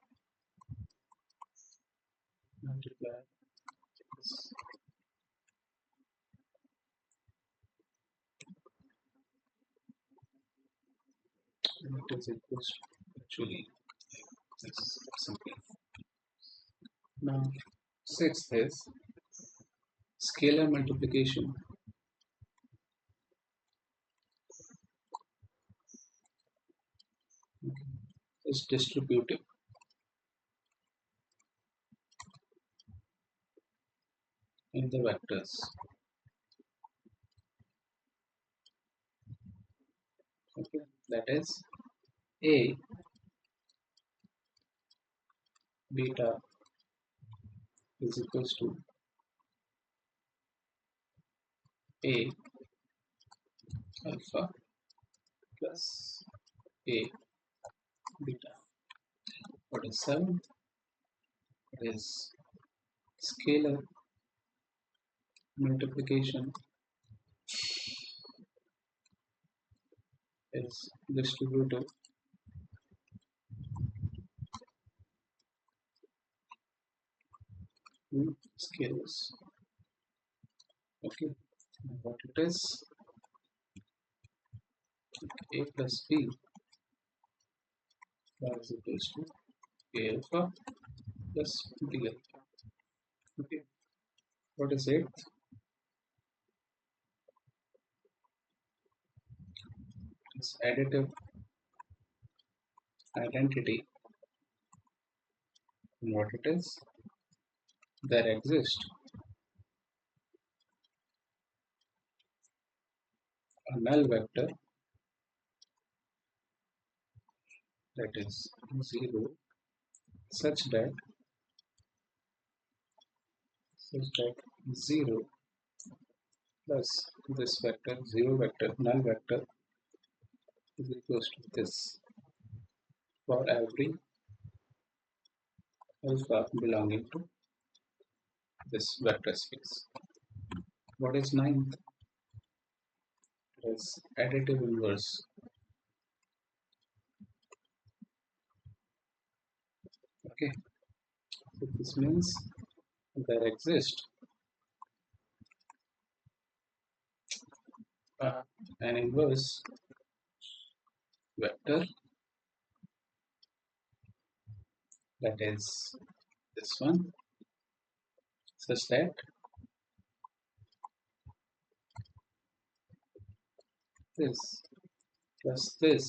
multiply this. And it is equals to, actually, this simply. Now, sixth is scalar multiplication is distributive in the vectors. Okay, that is A beta is equals to A alpha plus A beta. What is 7? It is scalar multiplication is distributive in scalars. Okay, and what it is A plus B is equals to A alpha plus B alpha. Okay, what is it? It's additive identity. And what it is? There exists a null vector that is 0 such that 0 plus this vector 0 vector null vector is equals to this for every alpha belonging to this vector space. What is ninth? It is additive inverse. Okay, so this means there exists uh, an inverse vector that is this one such that this plus this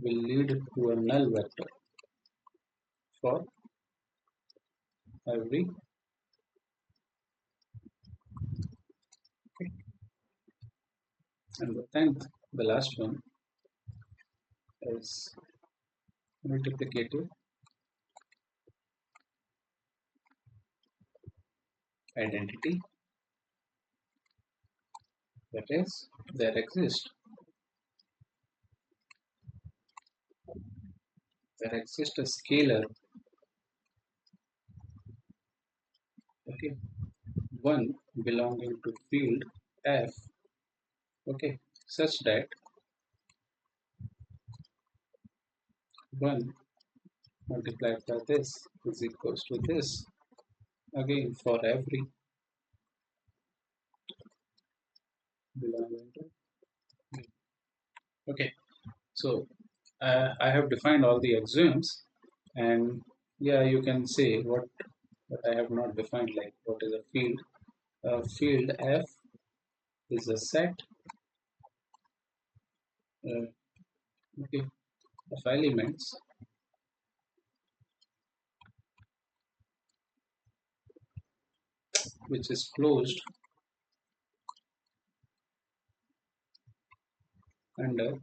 will lead to a null vector for every. Okay. And the tenth, the last one, is multiplicative identity. That is, there exists a scalar, okay, one belonging to field f, okay, such that one multiplied by this is equals to this. Again, for every belonging to field. Okay, so I have defined all the axioms, and yeah, you can say what I have not defined, like what is a field. A field f is a set uh, okay, of elements which is closed under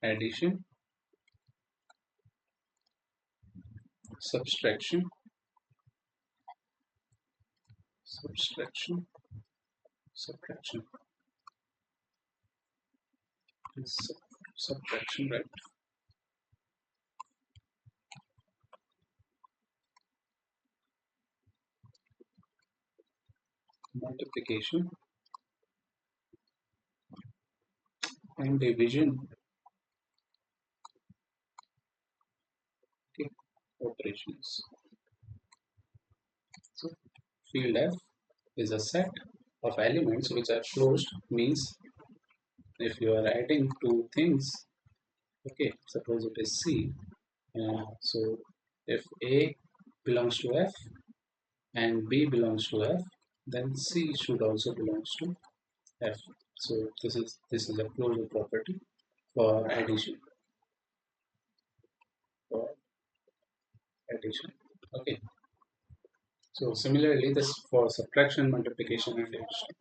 addition, subtraction, subtraction, subtraction. Is subtraction, right? Multiplication and division, okay, operations. So field F is a set of elements which are closed, means if you are adding two things, okay, suppose it is C, so if A belongs to F and B belongs to F, then C should also belongs to F. So this is a closure property for addition. addition. Okay. So similarly, this for subtraction, multiplication, and addition.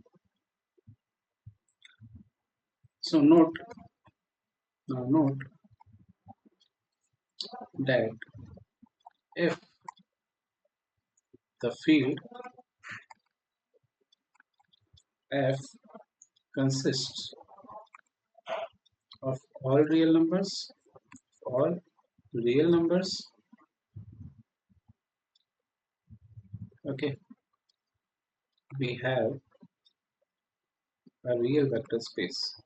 So note that if the field f consists of all real numbers, okay, we have a real vector space.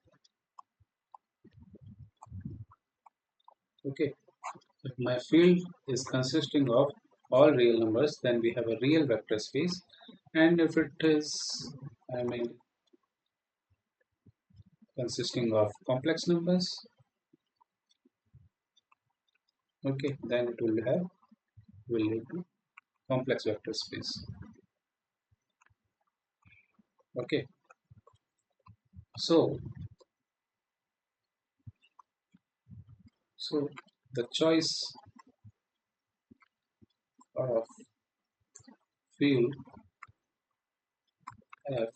Okay, if my field is consisting of all real numbers, then we have a real vector space. And if it is, I mean, consisting of complex numbers, okay, then it will lead to complex vector space. Okay, so so the choice of field f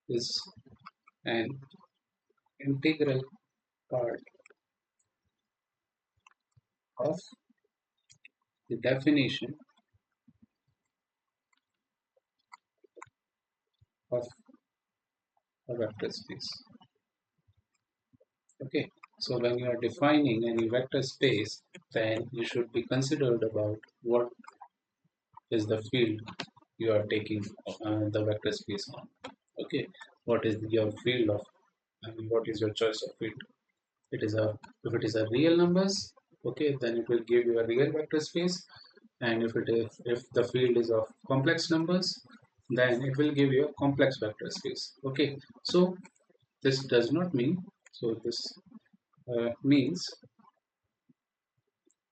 is an integral part of the definition of a vector space. Okay, so when you are defining any vector space, then you should be considered about what is the field you are taking the vector space on. Okay, what is your field of, I mean, what is your choice of field? It is a If it is a real numbers, okay, then it will give you a real vector space. And if the field is of complex numbers, then it will give you a complex vector space. Okay, so this does not mean, so this means,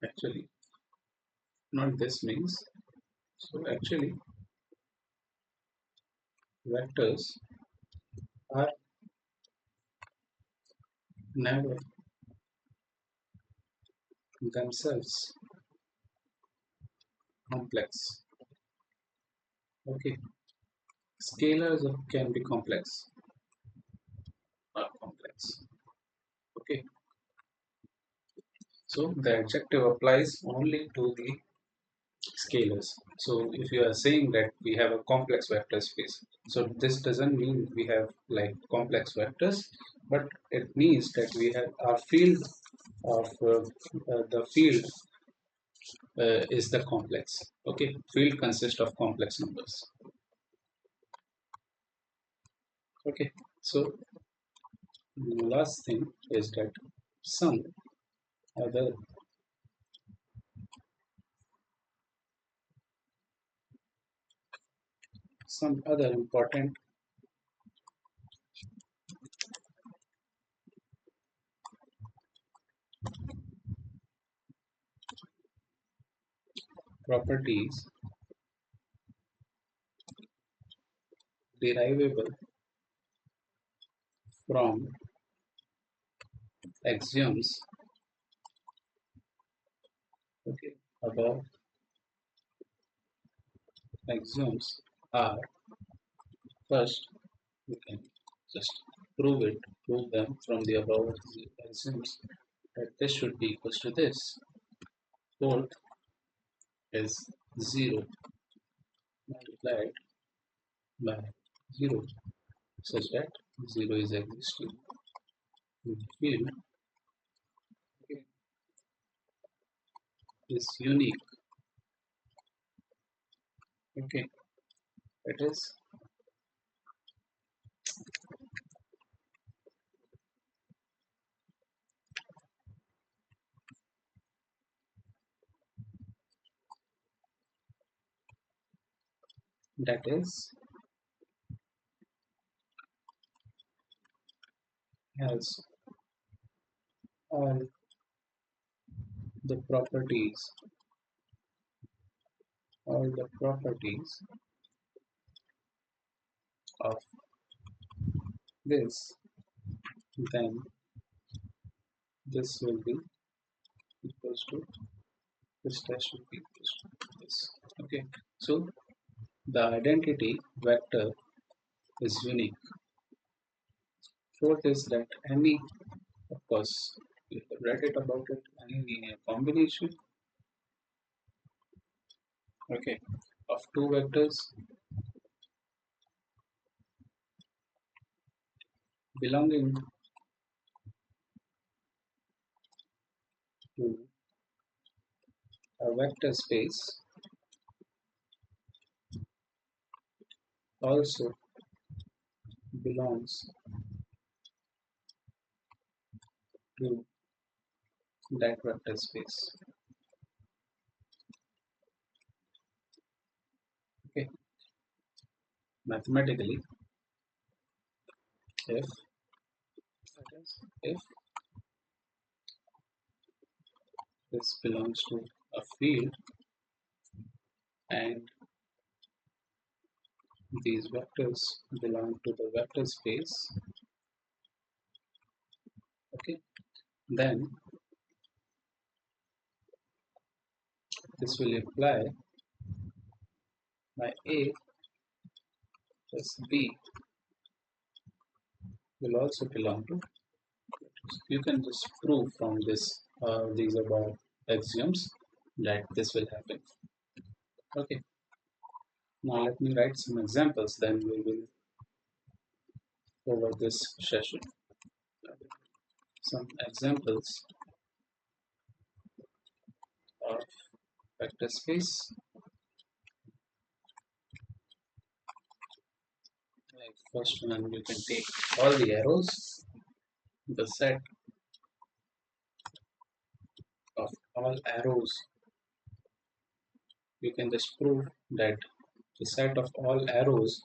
actually, not this means, so actually vectors are never themselves complex. Okay, scalars can be complex or complex. Okay, so the adjective applies only to the scalars. So if you are saying that we have a complex vector space, so this doesn't mean we have like complex vectors, but it means that we have our field of the field is the complex. Okay, field consists of complex numbers. Okay, so the last thing is that some other important properties derivable from axioms, okay, above axioms are, first we can just prove them from the above axioms that this should be equals to this. Fourth is 0 multiplied by 0, such that 0 is existing in the field, okay, is unique. Okay, it is that is has all the properties all the properties of this, then this will be equals to this dash should be equals to this. Okay, so the identity vector is unique. Fourth is that any, of course, we have read it about it, any linear combination, okay, of two vectors belonging to a vector space also belongs to that vector space. Okay, mathematically, if if this belongs to a field and these vectors belong to the vector space, okay, then this will imply my A plus B will also belong to. You can just prove from this these above axioms that this will happen. Okay, now let me write some examples, then we will over this session. Some examples of vector space. Like first one, you can take all the arrows, the set of all arrows. You can just prove that the set of all arrows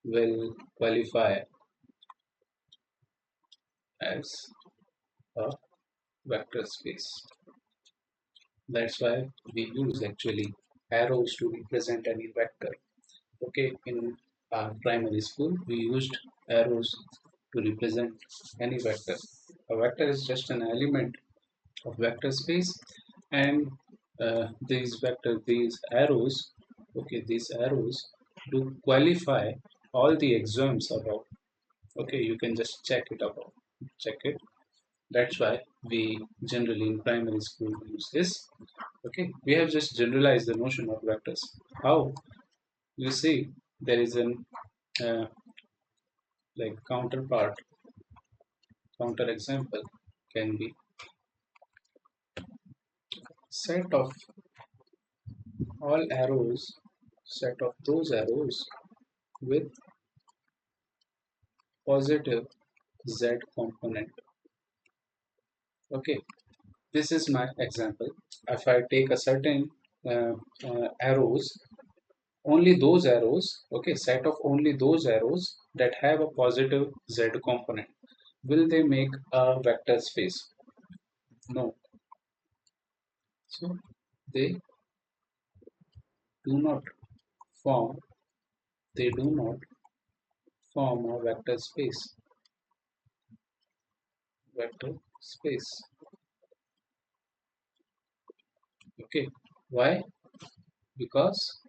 will qualify as a vector space. That's why we use actually arrows to represent any vector. Okay, in primary school, we used arrows to represent any vector. A vector is just an element of vector space, and these arrows, okay, these arrows do qualify all the axioms above. Okay, you can just check it above, check it. That's why we generally in primary school use this. Okay, we have just generalized the notion of vectors. How? You see, there is an uh, like counter example can be set of all arrows, set of those arrows with positive z component. Okay, this is my example. If I take a certain arrows, only those arrows, okay, set of only those arrows that have a positive z component, will they make a vector space? No. So they do not form, they do not form a vector space. Okay, why? Because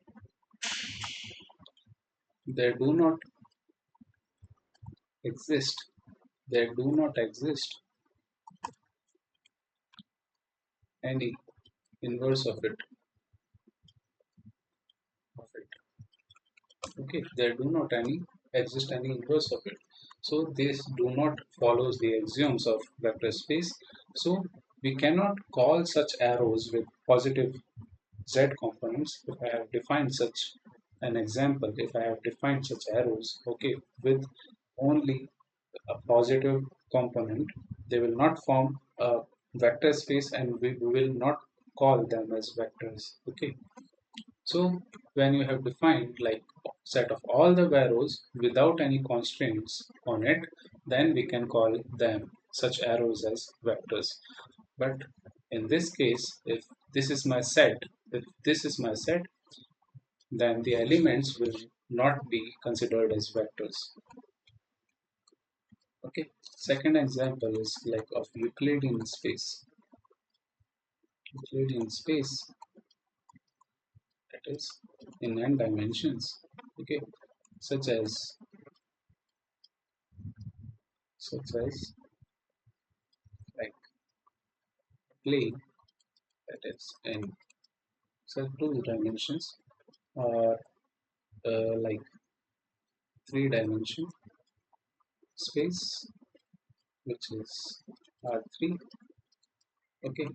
they do not exist, there do not exist any inverse of it. Okay, there do not any exist any inverse of it. So this do not follows the axioms of vector space. So we cannot call such arrows with positive z components. If I have defined such an example, if I have defined such arrows, okay, with only a positive component, they will not form a vector space, and we will not call them as vectors. Okay, so when you have defined like set of all the arrows without any constraints on it, then we can call them such arrows as vectors. But in this case, if this is my set, if this is my set, then the elements will not be considered as vectors. Okay. Second example is like of Euclidean space. Euclidean space. is in n dimensions. Okay, such as like plane that is in so two dimensions, or like three-dimension space, which is R3. Okay.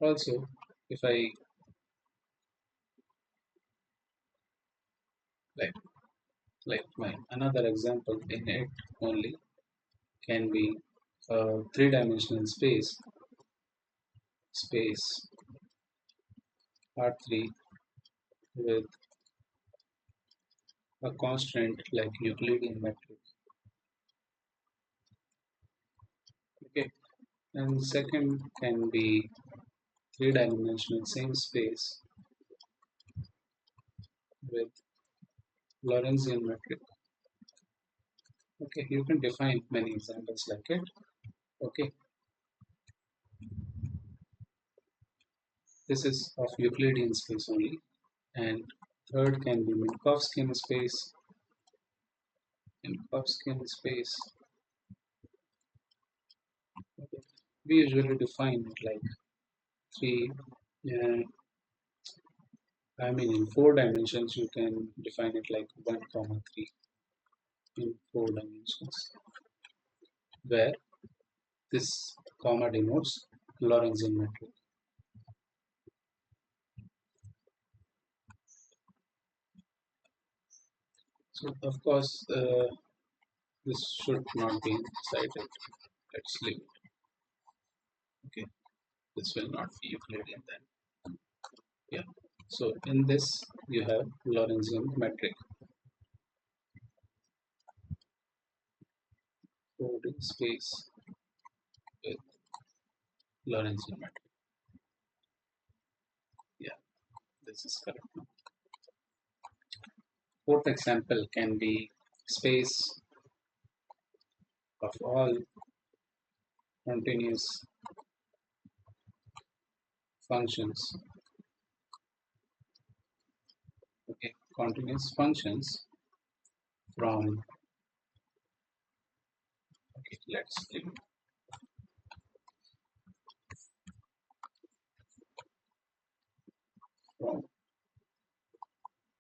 Also, if I like my another example in it only can be a three-dimensional space R3 with a constant like Euclidean metric. Okay, and second can be three-dimensional same space with Lorentzian metric. Okay, you can define many examples like it. Okay, this is of Euclidean space only. And third can be Minkowski space. Minkowski space. Okay. We usually define it like three. Uh, I mean, in four dimensions, you can define it like 1, 3 in four dimensions, where this comma denotes Lorentzian metric. So, of course, this should not be cited. Let's leave it. Okay, this will not be Euclidean then. Yeah. So, in this, you have Lorentzian metric. Coding space with Lorentzian metric. Yeah, this is correct. Fourth example can be space of all continuous functions. Okay, continuous functions from, okay, let's do from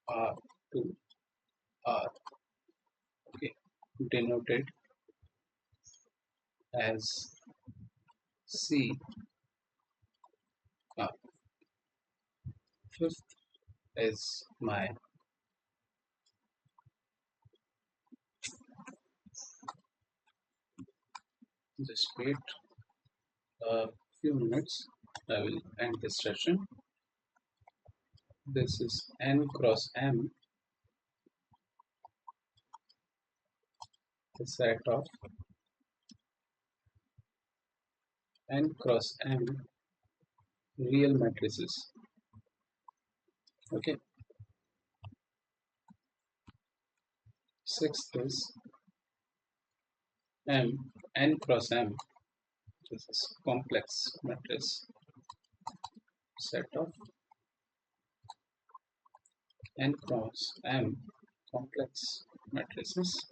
R to R. Okay, denoted as C R. Fifth is my, just wait a few minutes. I will end this session. This is n cross m, the set of n cross m real matrices. Okay. Sixth is m n cross m. This is complex matrix set of n cross m complex matrices.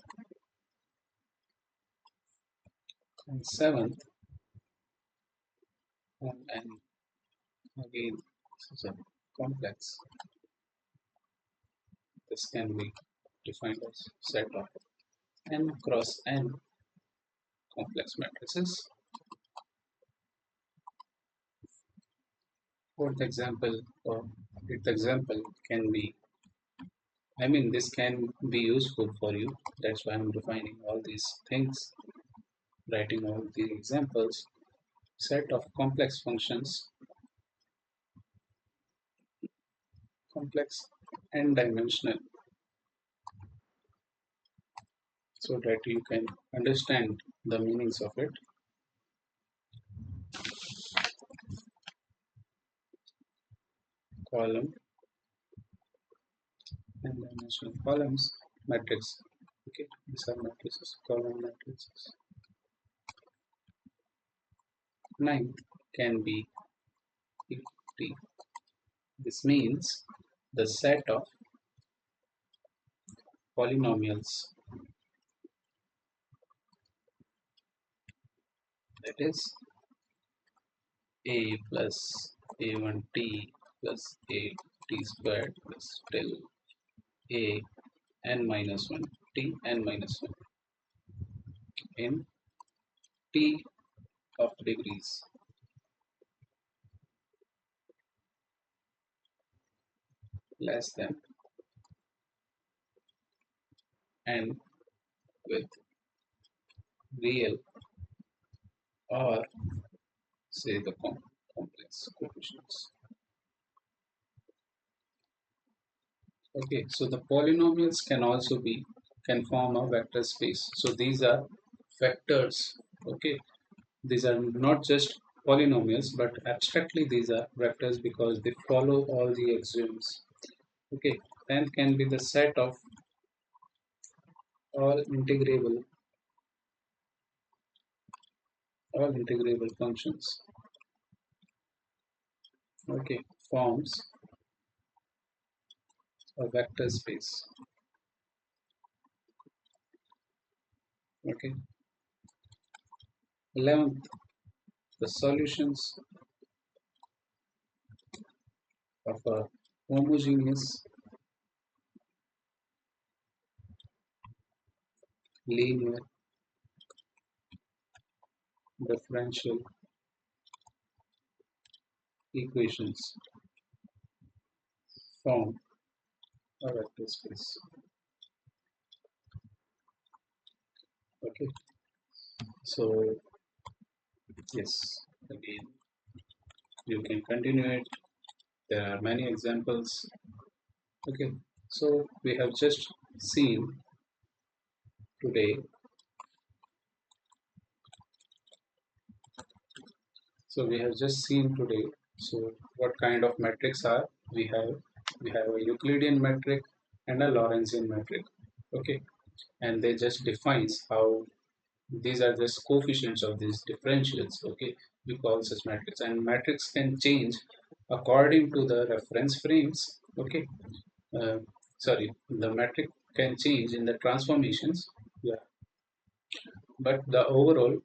And seventh, and again this is a complex. This can be defined as set of n cross n complex matrices. Fourth example or fifth example can be, I mean, this can be useful for you. That's why I'm defining all these things, writing all the examples. Set of complex functions, complex n dimensional, so that you can understand the meanings of it. Column, n dimensional columns, matrix. Okay, these are matrices, column matrices. Ninth can be T. This means the set of polynomials, that is a plus a1t plus a t squared plus till a n minus 1 t n minus 1 in t of degrees less than n with real or say the complex coefficients. Okay, so the polynomials can also be can form a vector space. So these are vectors. Okay, these are not just polynomials, but abstractly these are vectors because they follow all the axioms. Okay, then can be the set of all integrable functions. Okay, forms a vector space. Okay, 11th, the solutions of a homogeneous linear differential equations form a vector space. Okay, so yes, again you can continue it. There are many examples. Okay, so we have just seen today. So we have just seen today. So what kind of metrics are we have? We have a Euclidean metric and a Lorentzian metric. Okay, and they just defines how these are just coefficients of these differentials. Okay, we call such matrix, and matrix can change according to the reference frames. Okay, uh, sorry, the metric can change in the transformations. Yeah, but the overall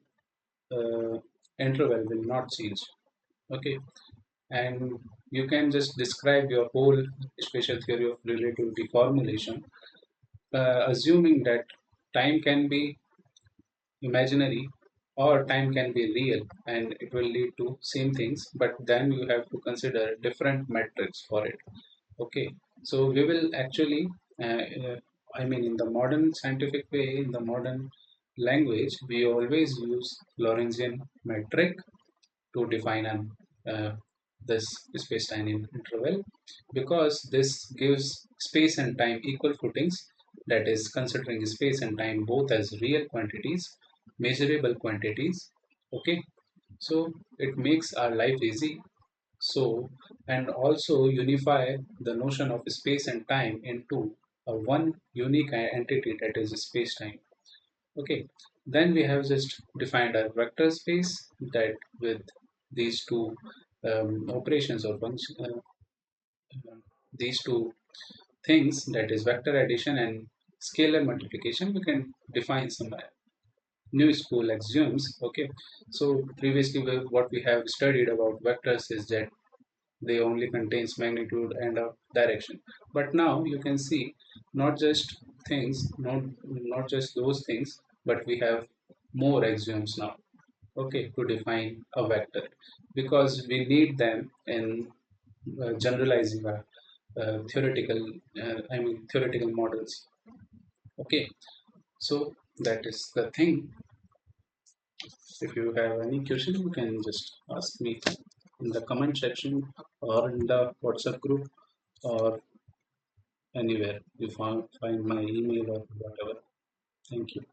uh, interval will not change. Okay, and you can just describe your whole spatial theory of relativity formulation, assuming that time can be imaginary or time can be real, and it will lead to same things, but then you have to consider different metrics for it. Okay, so we will actually I mean, in the modern scientific way, in the modern language, we always use Lorentzian metric to define an this space-time interval, because this gives space and time equal footings, that is considering space and time both as real quantities, measurable quantities. Okay, so it makes our life easy. So, and also unify the notion of space and time into a one unique entity, that is space-time. Okay, then we have just defined a vector space that with these two operations or function, these two things, that is vector addition and scalar multiplication, we can define some new school axioms. Okay, so previously what we have studied about vectors is that they only contains magnitude and a direction, but now you can see not just things, not just those things, but we have more axioms now. Okay, to define a vector, because we need them in generalizing our theoretical theoretical models. Okay, so that is the thing. If you have any question, you can just ask me in the comment section or in the WhatsApp group or anywhere you find my email or whatever. Thank you.